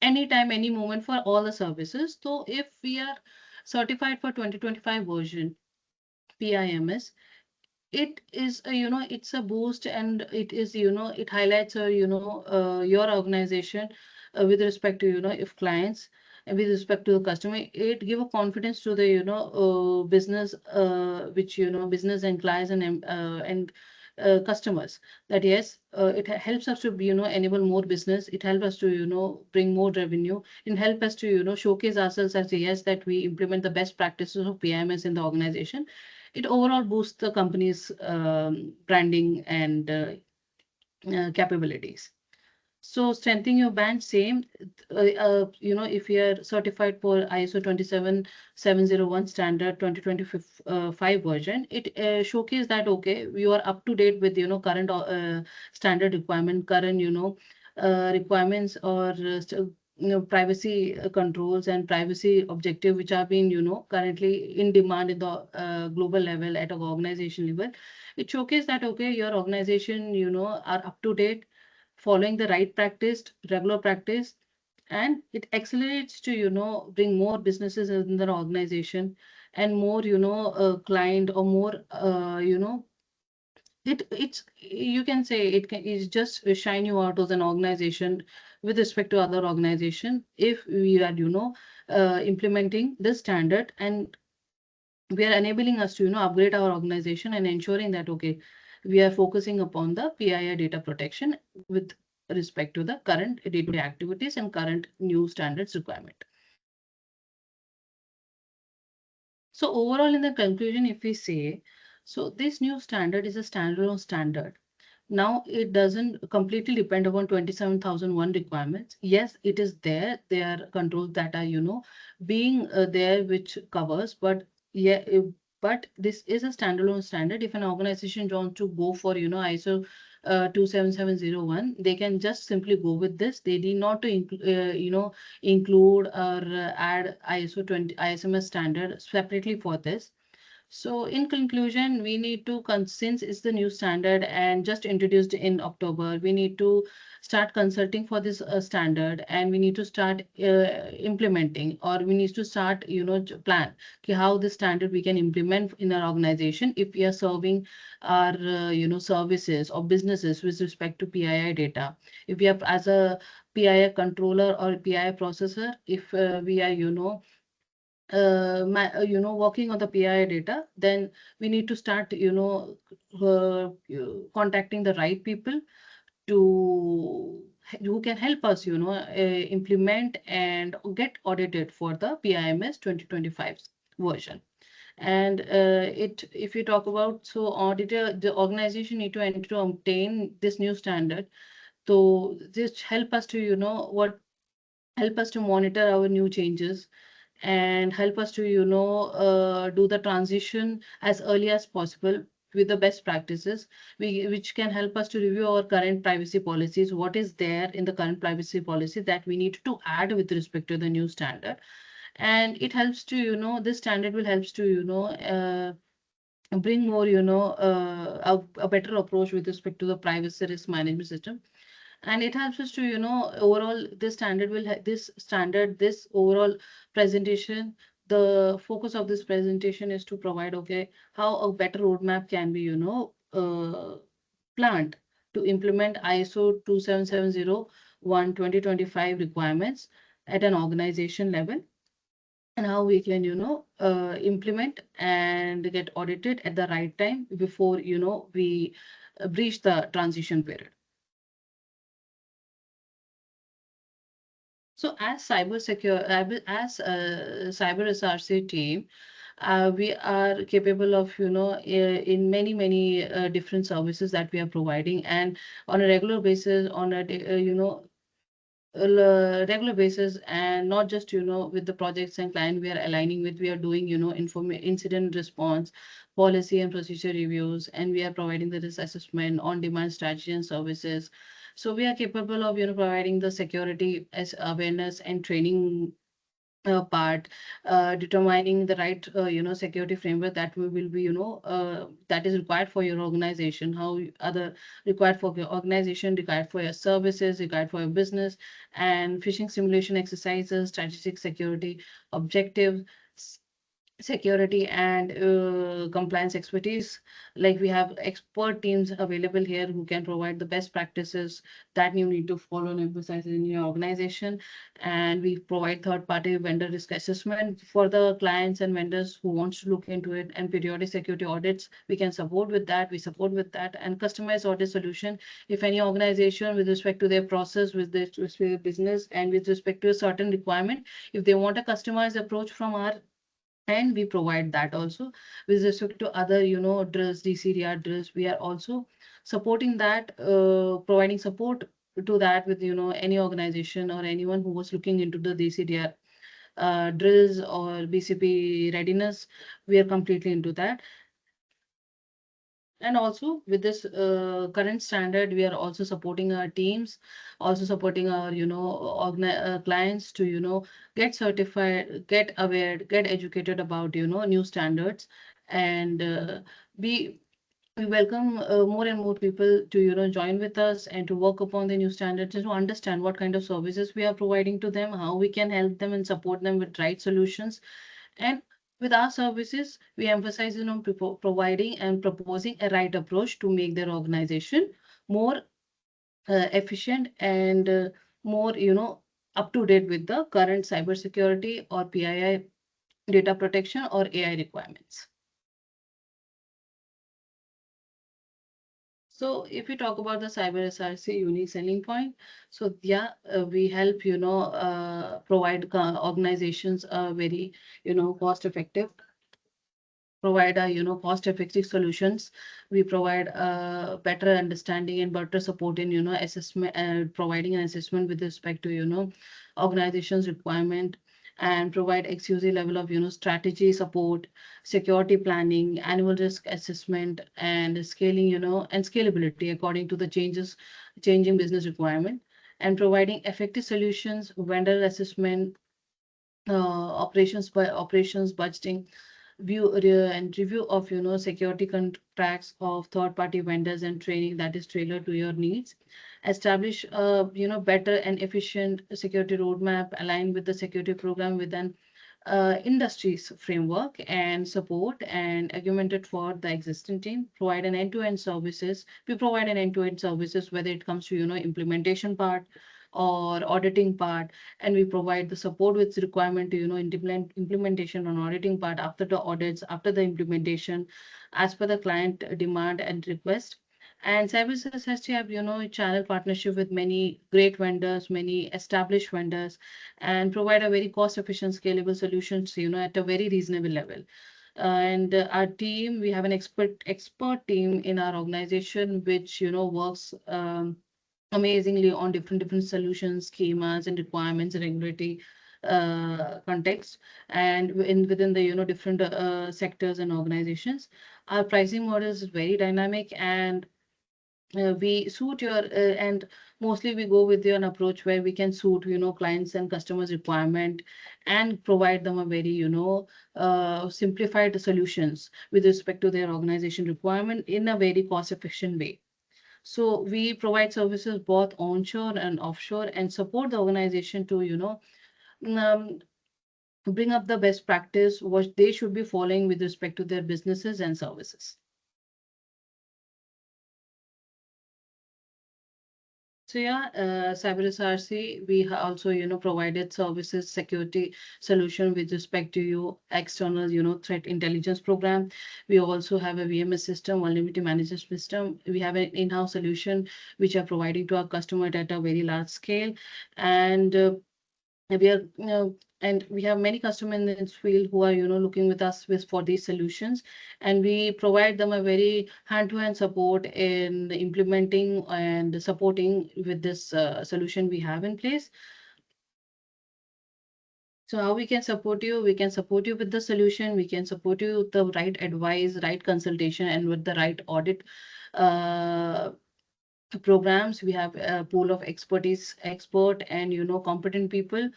any time, any moment for all the services. So if we are certified for 2025 version PIMS, it is a, it's a boost, and it is, it highlights your organization with respect to, if clients, and with respect to the customer. It give a confidence to the, business, which, business and clients and customers, that yes, it helps us to be, enable more business. It helps us to, bring more revenue, and help us to, showcase ourselves as yes, that we implement the best practices of PIMS in the organization. It overall boosts the company's branding and capabilities. So strengthening your band, same, if you are certified for ISO 27701 standard 2025 version, it showcase that, okay, you are up to date with, current standard requirement, current, requirements or privacy controls and privacy objective, which are being, currently in demand in the global level at an organization level. It showcase that, okay, your organization, are up to date, following the right practice, regular practice, and it accelerates to, bring more businesses in the organization, and more, client, or more, it's, you can say it can, it's just shine you out as an organization with respect to other organization if we are, implementing this standard, and we are enabling us to, upgrade our organization and ensuring that, okay, we are focusing upon the PII data protection with respect to the current day-to-day activities and current new standards requirement. So overall, in the conclusion, if we say, so this new standard is a standalone standard. Now it doesn't completely depend upon 27,001 requirements. Yes, it is there. There are controls that are, being there, which covers, but yeah, but this is a standalone standard. If an organization wants to go for, ISO 27701, they can just simply go with this. They need not to, include or add ISO 20 ISMS standard separately for this. So in conclusion, we need to, since it's the new standard and just introduced in October, we need to start consulting for this standard, and we need to start implementing, or we need to start, plan how this standard we can implement in our organization if we are serving our, services or businesses with respect to PII data. If we are as a PII controller or PII processor, if we are, working on the PII data, then we need to start, contacting the right people to who can help us, implement and get audited for the PIMS 2025 version. And if you talk about, so auditor, the organization need to enter to obtain this new standard. So this help us to, help us to monitor our new changes, and help us to, do the transition as early as possible with the best practices, which can help us to review our current privacy policies, what is there in the current privacy policy that we need to add with respect to the new standard. And it helps to, this standard will helps to, bring more, a better approach with respect to the privacy risk management system. And it helps us to, overall this overall presentation, the focus of this presentation is to provide, okay, how a better roadmap can be, planned to implement ISO 27701 requirements at an organization level, and how we can, implement and get audited at the right time before, we breach the transition period. So as cyber SRC team, we are capable of, in many different services that we are providing, and on a regular basis, on a regular basis, and not just, with the projects and client we are aligning with, we are doing, incident response, policy and procedure reviews, and we are providing the risk assessment, on demand strategy and services. So we are capable of, providing the security as awareness and training part, determining the right, security framework that we will be, that is required for your organization, how other required for your organization, required for your services, required for your business, and phishing simulation exercises, strategic security objectives, security and compliance expertise. Like we have expert teams available here who can provide the best practices that you need to follow and emphasize in your organization. And we provide third-party vendor risk assessment for the clients and vendors who wants to look into it, and periodic security audits. We can support with that. We support with that, and customized audit solution. If any organization with respect to their process, with their business, and with respect to a certain requirement, if they want a customized approach from our, and we provide that also. With respect to other, drills, DCDR drills, we are also supporting that, providing support to that with, any organization or anyone who was looking into the DCDR drills or BCP readiness. We are completely into that. And also with this current standard, we are also supporting our teams, also supporting our, clients to, get certified, get aware, get educated about, new standards. And we welcome more and more people to, join with us and to work upon the new standards, and to understand what kind of services we are providing to them, how we can help them and support them with right solutions. And with our services, we emphasize on providing and proposing a right approach to make their organization more efficient and more, up to date with the current cybersecurity or PII data protection or AI requirements. So if we talk about the cyber SRC unique selling point, so yeah, we help, provide organizations a very, cost effective, provide a, cost effective solutions. We provide a better understanding and better support in, assessment, providing an assessment with respect to, organizations requirement, and provide exclusive level of, strategy support, security planning, annual risk assessment, and scaling, and scalability according to the changing business requirement, and providing effective solutions, vendor assessment, operations budgeting, and review of, security contracts of third-party vendors, and training that is tailored to your needs. Establish a, better and efficient security roadmap aligned with the security program with an industries framework and support, and augmented for the existing team. Provide an end-to-end services. We provide an end-to-end services, whether it comes to, implementation part or auditing part, and we provide the support with requirement to, implementation on auditing part, after the audits, after the implementation, as per the client demand and request. And services has to have, channel partnership with many great vendors, many established vendors, and provide a very cost efficient, scalable solutions, at a very reasonable level. And our team, we have an expert team in our organization, which, works amazingly on different solutions, schemas, and requirements, and regulatory context and within the different sectors and organizations. Our pricing model is very dynamic, and we suit your and mostly we go with an approach where we can suit clients and customers requirement and provide them a very simplified solutions with respect to their organization requirement in a very cost efficient way. So we provide services both onshore and offshore and support the organization to um, bring up the best practice what they should be following with respect to their businesses and services. So yeah, Cyber SRC, we also, provided services security solution with respect to external, threat intelligence program. We also have a VMS system, vulnerability management system. We have an in-house solution which are providing to our customer at a very large scale. And we are and we have many customers in this field who are looking with us for these solutions, and we provide them a very hand-to-hand support in implementing and supporting with this solution we have in place. So how we can support you? We can support you with the solution. We can support you with the right advice, right consultation, and with the right audit uh, programs. We have a pool of expert and competent people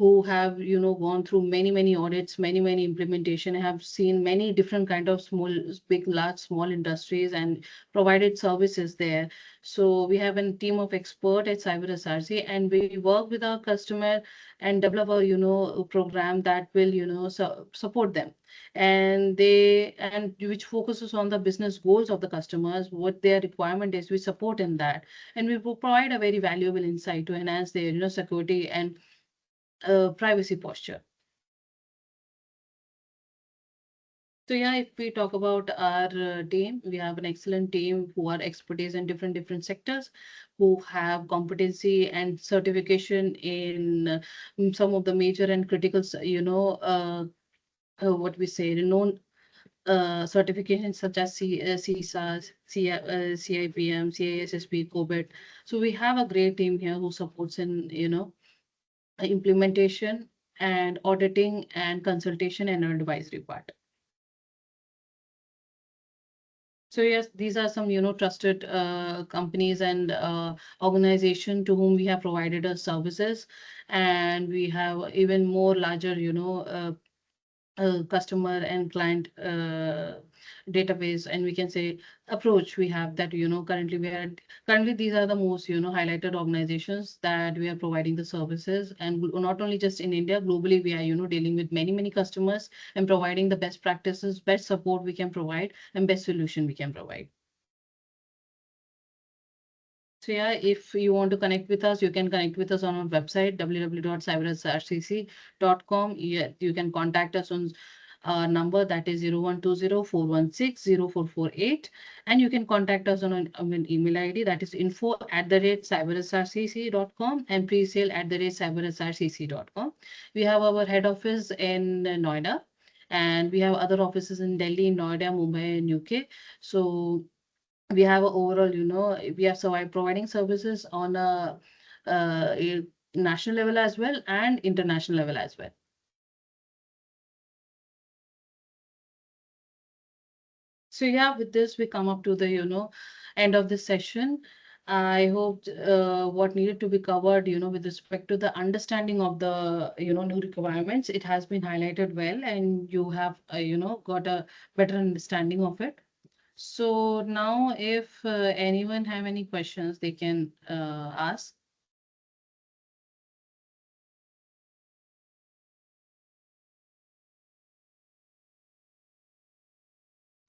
who have gone through many audits, many implementation, have seen many different kind of small, big, large, small industries and provided services there. So we have a team of expert at Cyber SRC, and we work with our customer and develop a a program that will support them, and which focuses on the business goals of the customers, what their requirement is. We support in that, and we provide a very valuable insight to enhance their security and privacy posture. So yeah, if we talk about our team, we have an excellent team who are expertise in different sectors, who have competency and certification in some of the major and critical, what we say, renowned certifications such as CSAS, CIPM, CISSP, COBIT. So we have a great team here who supports in, implementation and auditing and consultation and advisory part. So yes, these are some, trusted companies and organization to whom we have provided our services, and we have even more larger, customer and client database, and we can say approach we have that currently these are the most highlighted organizations that we are providing the services, and not only just in India, globally we are dealing with many customers and providing the best practices, best support we can provide, and best solution we can provide. So yeah, if you want to connect with us, you can connect with us on our website, www.cybersrcc.com. You can contact us on number that is 0120-416-0448. And you can contact us on an email ID that is info@cybersrcc.com and presale@cybersrcc.com. We have our head office in Noida, and we have other offices in Delhi, Noida, Mumbai, and UK. So we have a overall, we are providing services on a national level as well and international level as well. So yeah, with this we come up to the end of this session. I hope what needed to be covered, with respect to the understanding of the new requirements, it has been highlighted well, and you have got a better understanding of it. So now, if anyone have any questions, they can ask.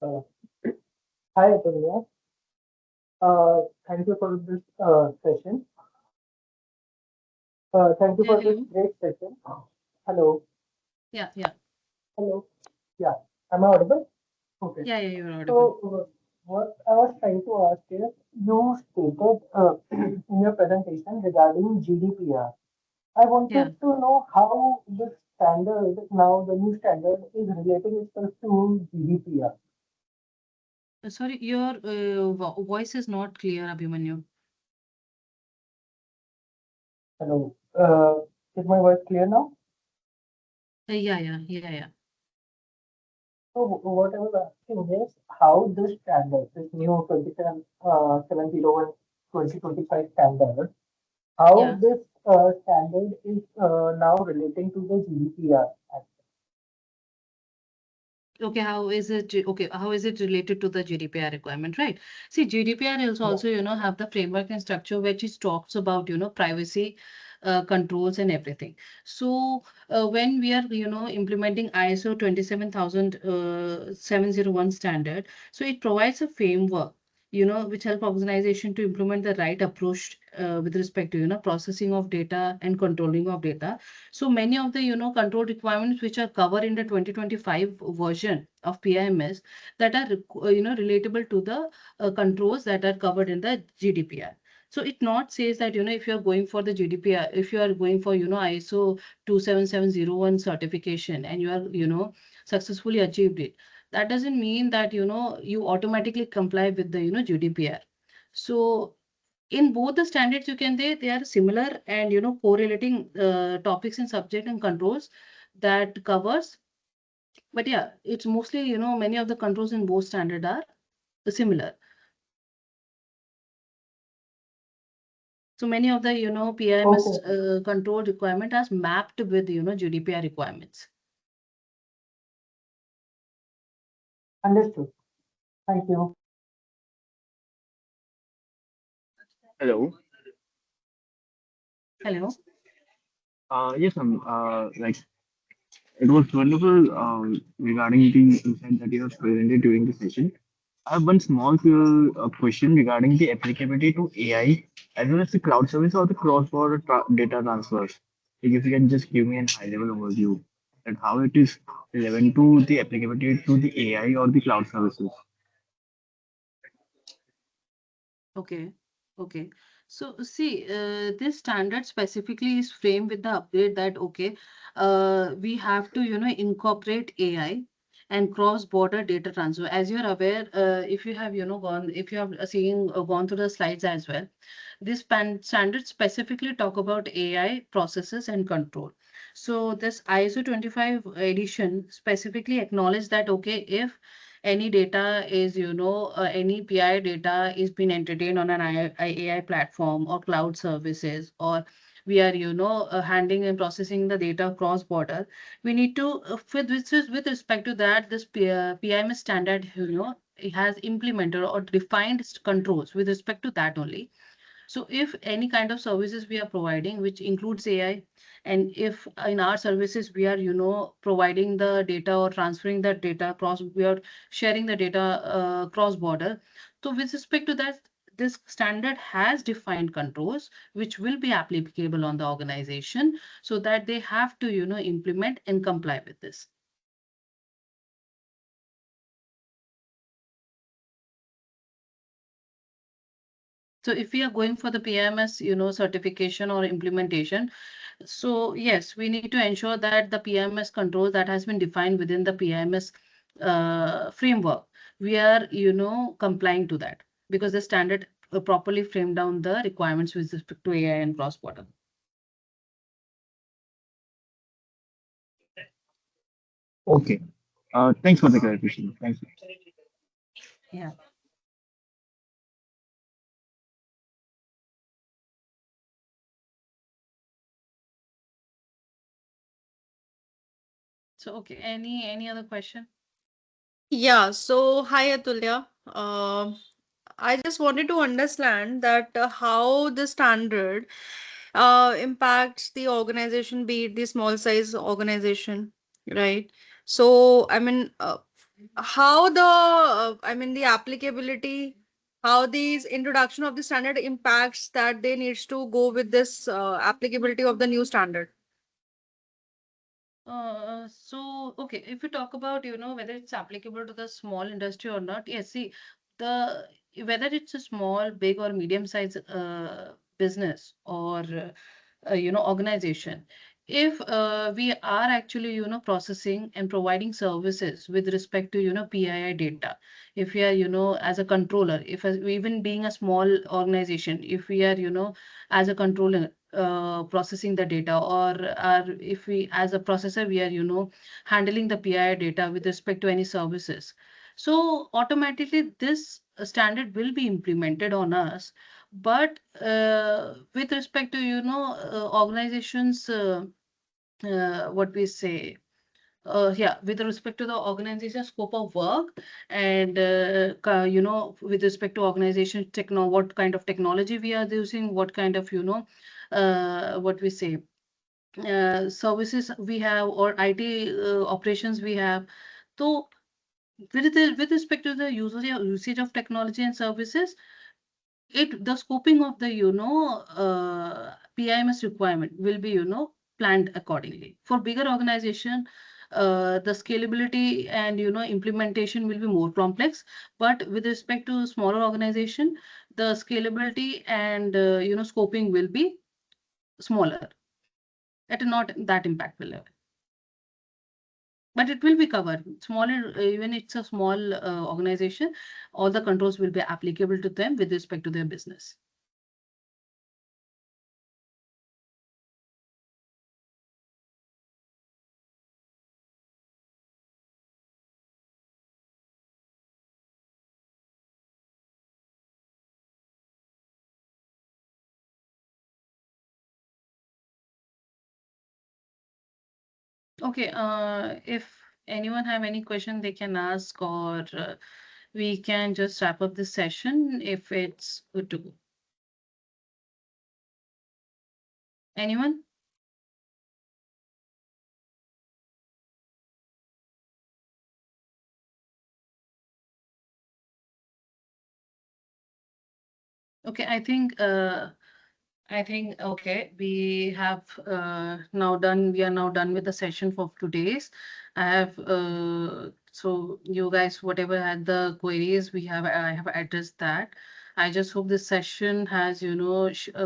Uh, Hi, Atulya. Thank you for this session. Thank you Yeah, for this hello. great session. Hello. Yeah. Hello. Yeah. Am I audible? Okay. Yeah, you're audible. So, what I was trying to ask is, you stated in your presentation regarding GDPR. I Yeah. wanted to know how this standard, now the new standard, is relating itself to GDPR. Sorry, your voice is not clear, Abhimanyu. Hello. Is my voice clear now? Yeah. So what I was asking is how this standard, this new 27701 2025 standard, how Yeah. this standard is now relating to the GDPR. Okay, how is it related to the GDPR requirement, right? See, GDPR is Yeah. also, have the framework and structure which is talks about, privacy controls and everything. So when we are, implementing ISO 27701 standard, so it provides a framework, which help organization to implement the right approach with respect to, processing of data and controlling of data. So many of the control requirements which are covered in the 2025 version of PIMS that are relatable to the controls that are covered in the GDPR. So it not says that if you are going for the GDPR, if you are going for ISO 27701 certification and you are successfully achieved it, that doesn't mean that you automatically comply with the GDPR. So in both the standards you can they are similar and correlating topics and subject and controls that covers, but yeah, it's mostly many of the controls in both standard are similar. So many of the PIMS Okay, control requirement as mapped with GDPR requirements. understood. Thank you. Hello. Hello. Yes, like it was wonderful regarding the insight that you have presented during the session. I have one small question regarding the applicability to AI as well as the cloud service or the cross-border data transfers. Like if you can just give me a high-level overview and how it is relevant to the applicability to the AI or the cloud services. Okay. Okay. So see, this standard specifically is framed with the update that okay, we have to incorporate AI and cross-border data transfer. As you're aware, if you have if you have seen gone through the slides as well, this standard specifically talk about AI processes and control. So this ISO 25 edition specifically acknowledge that okay, if any data is, any PI data is being entertained on an AI platform or cloud services, or we are, handling and processing the data cross border, we need to, with respect to that, this PIMS standard, it has implemented or defined controls with respect to that only. So if any kind of services we are providing, which includes AI, and if in our services we are, providing the data or transferring that data across, we are sharing the data cross border. So with respect to that, this standard has defined controls which will be applicable on the organization so that they have to, implement and comply with this. So if we are going for the PMS, certification or implementation, so yes, we need to ensure that the PMS control that has been defined within the PMS framework, we are, complying to that because the standard properly framed down the requirements with respect to AI and cross-border. Okay. Thanks for the clarification. Thanks. Yeah. So okay, any other question? Yeah, so hi Atulya. I just wanted to understand that how the standard impacts the organization, be it the small size organization, right? So, I mean, how the applicability, how these introduction of the standard impacts that they needs to go with this applicability of the new standard. So okay, if you talk about, whether it's applicable to the small industry or not, yes, see, the whether it's a small, big, or medium-sized business or organization, if we are actually, processing and providing services with respect to, PII data, if we are, as a controller, if even being a small organization, if we are, as a controller processing the data, or if we, as a processor, we are handling the PI data with respect to any services. So automatically this standard will be implemented on us. But with respect to organizations, what we say, yeah, with respect to the organization scope of work, and with respect to organization what kind of technology we are using, what kind of what we say, services we have, or IT operations we have. So with respect to the usage of technology and services, the scoping of the PIMS requirement will be planned accordingly. For bigger organization, the scalability and implementation will be more complex. But with respect to smaller organization, the scalability and scoping will be smaller, at a not that impactful level. But it will be covered. Smaller, even it's a small organization, all the controls will be applicable to them with respect to their business. Okay, if anyone have any question, they can ask, or we can just wrap up this session if it's good to go. Anyone? Okay, okay, we are now done with the session for today's. I have so you guys, whatever had the queries, I have addressed that. I just hope this session has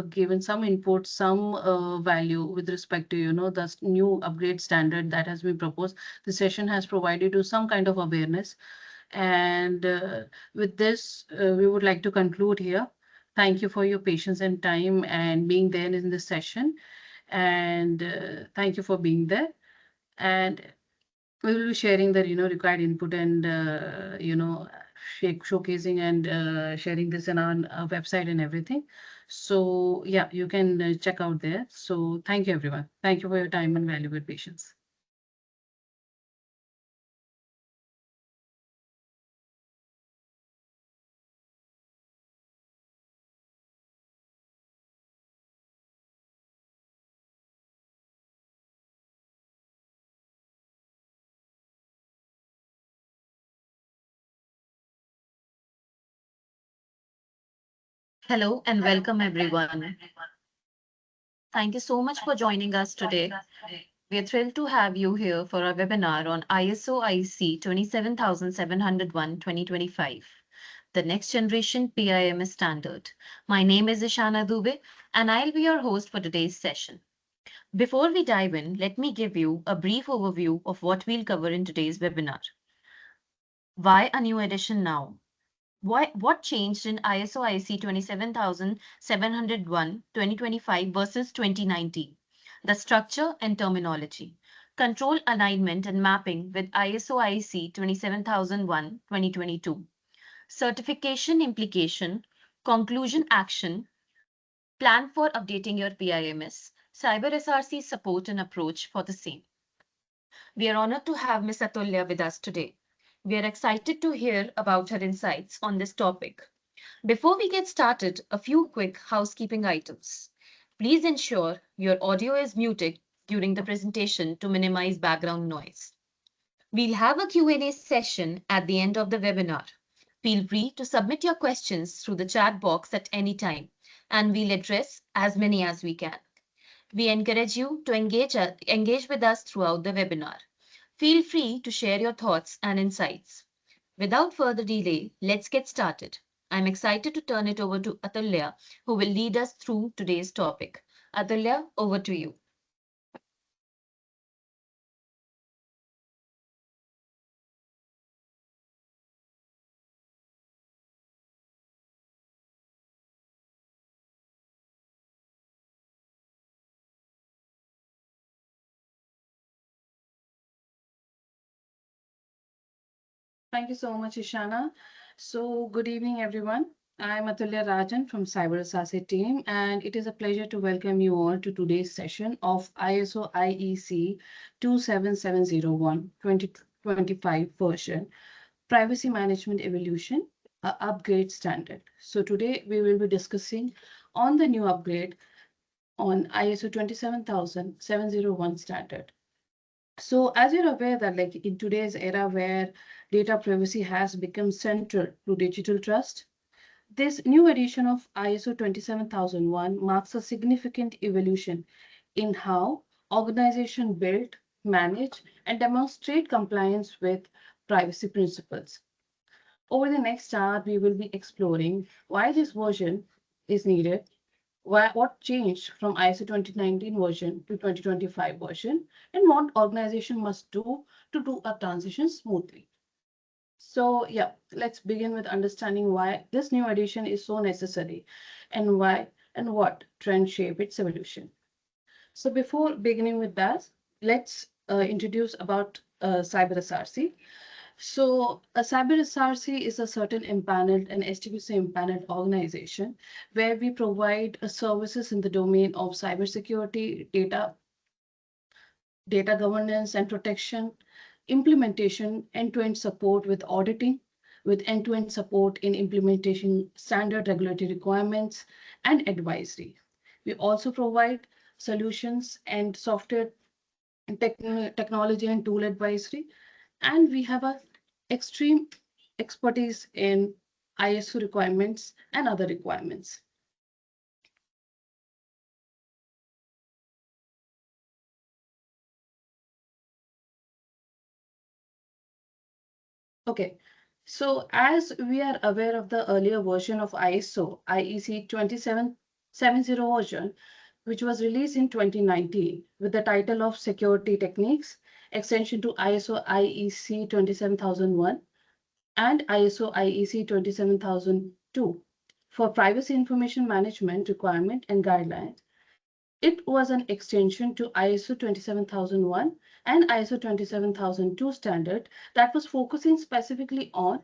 given some input, some value with respect to the new upgrade standard that has been proposed. The session has provided you some kind of awareness, and with this we would like to conclude here. Thank you for your patience and time and being there in this session. And thank you for being there. And we will be sharing the required input, and showcasing and sharing this in our website and everything. So yeah, you can check out there. So thank you, everyone. Thank you for your time and valuable patience. Hello and welcome everyone. Thank you so much for joining us today. We are thrilled to have you here for our webinar on ISO IEC 27701-2025, the next generation PIMS standard. My name is Ishana Dubey, and I'll be your host for today's session. Before we dive in, let me give you a brief overview of what we'll cover in today's webinar. Why a new edition now? What changed in ISO IEC 27701-2025 versus 2019? The structure and terminology, control alignment and mapping with ISO IEC 27001-2022, certification implication, conclusion action, plan for updating your PIMS, cyber SRC support and approach for the same. We are honored to have Ms. Atulya with us today. We are excited to hear about her insights on this topic. Before we get started, a few quick housekeeping items. Please ensure your audio is muted during the presentation to minimize background noise. We'll have a Q&A session at the end of the webinar. Feel free to submit your questions through the chat box at any time, and we'll address as many as we can. We encourage you to engage with us throughout the webinar. Feel free to share your thoughts and insights. Without further delay, let's get started. I'm excited to turn it over to Atulya, who will lead us through today's topic. Atulya, over to you. Thank you so much, Ishana. So, good evening, everyone. I'm Atulya Rajan from Cyber Assassin team, and it is a pleasure to welcome you all to today's session of ISO IEC 27701 2025 version Privacy Management Evolution, a upgrade standard. So, today we will be discussing on the new upgrade on ISO 27701 standard. So as you're aware that like in today's era where data privacy has become central to digital trust, this new edition of ISO 27001 marks a significant evolution in how organizations build, manage, and demonstrate compliance with privacy principles. Over the next hour, we will be exploring why this version is needed, what changed from ISO 2019 version to 2025 version, and what organization must do to do a transition smoothly. So yeah, let's begin with understanding why this new edition is so necessary and why and what trends shape its evolution. So before beginning with that, let's introduce about cyber SRC. So a cyber SRC is a certain empaneled and STQC empaneled organization where we provide services in the domain of cybersecurity, data governance and protection, implementation, end-to-end support with auditing, with end-to-end support in implementation standard regulatory requirements and advisory. We also provide solutions and software technology and tool advisory, and we have a extreme expertise in ISO requirements and other requirements. Okay, so as we are aware of the earlier version of ISO, IEC 2770 version, which was released in 2019 with the title of Security Techniques, extension to ISO IEC 27001 and ISO IEC 27002 for privacy information management requirement and guidelines. It was an extension to ISO 27001 and ISO 27002 standard that was focusing specifically on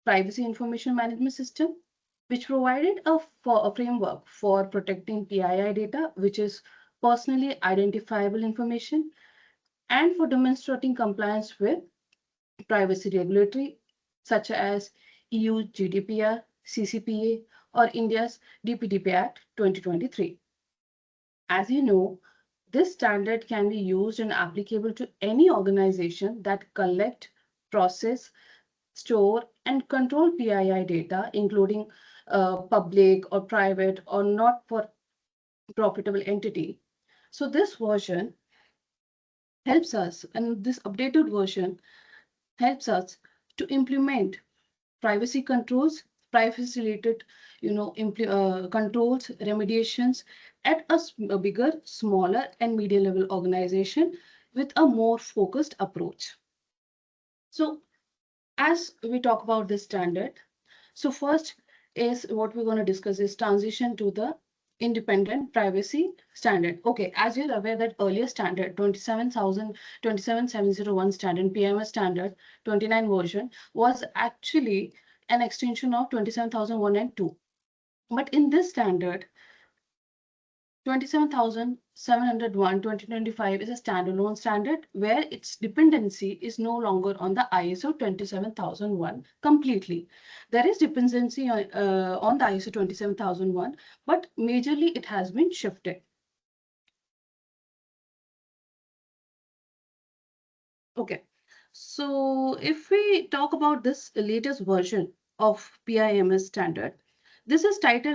privacy information management system, which provided a framework for protecting PII data, which is personally identifiable information, and for demonstrating compliance with privacy regulatory, such as EU GDPR, CCPA, or India's DPDP Act 2023. As you know, this standard can be used and applicable to any organization that collect, process, store, and control PII data, including public or private or not for profitable entity. So this version helps us, and this updated version helps us to implement privacy controls, privacy related, controls, remediations at a bigger, smaller, and medium level organization with a more focused approach. So as we talk about this standard, so first is what we're going to discuss is transition to the independent privacy standard. Okay, as you're aware that earlier standard 27701 standard, PMS standard 29 version was actually an extension of 27001 and 2. But in this standard, 27701 2025 is a standalone standard where its dependency is no longer on the ISO 27001 completely. There is dependency on the ISO 27001, but majorly it has been shifted. Okay, so if we talk about this latest version of PIMS standard, this is titled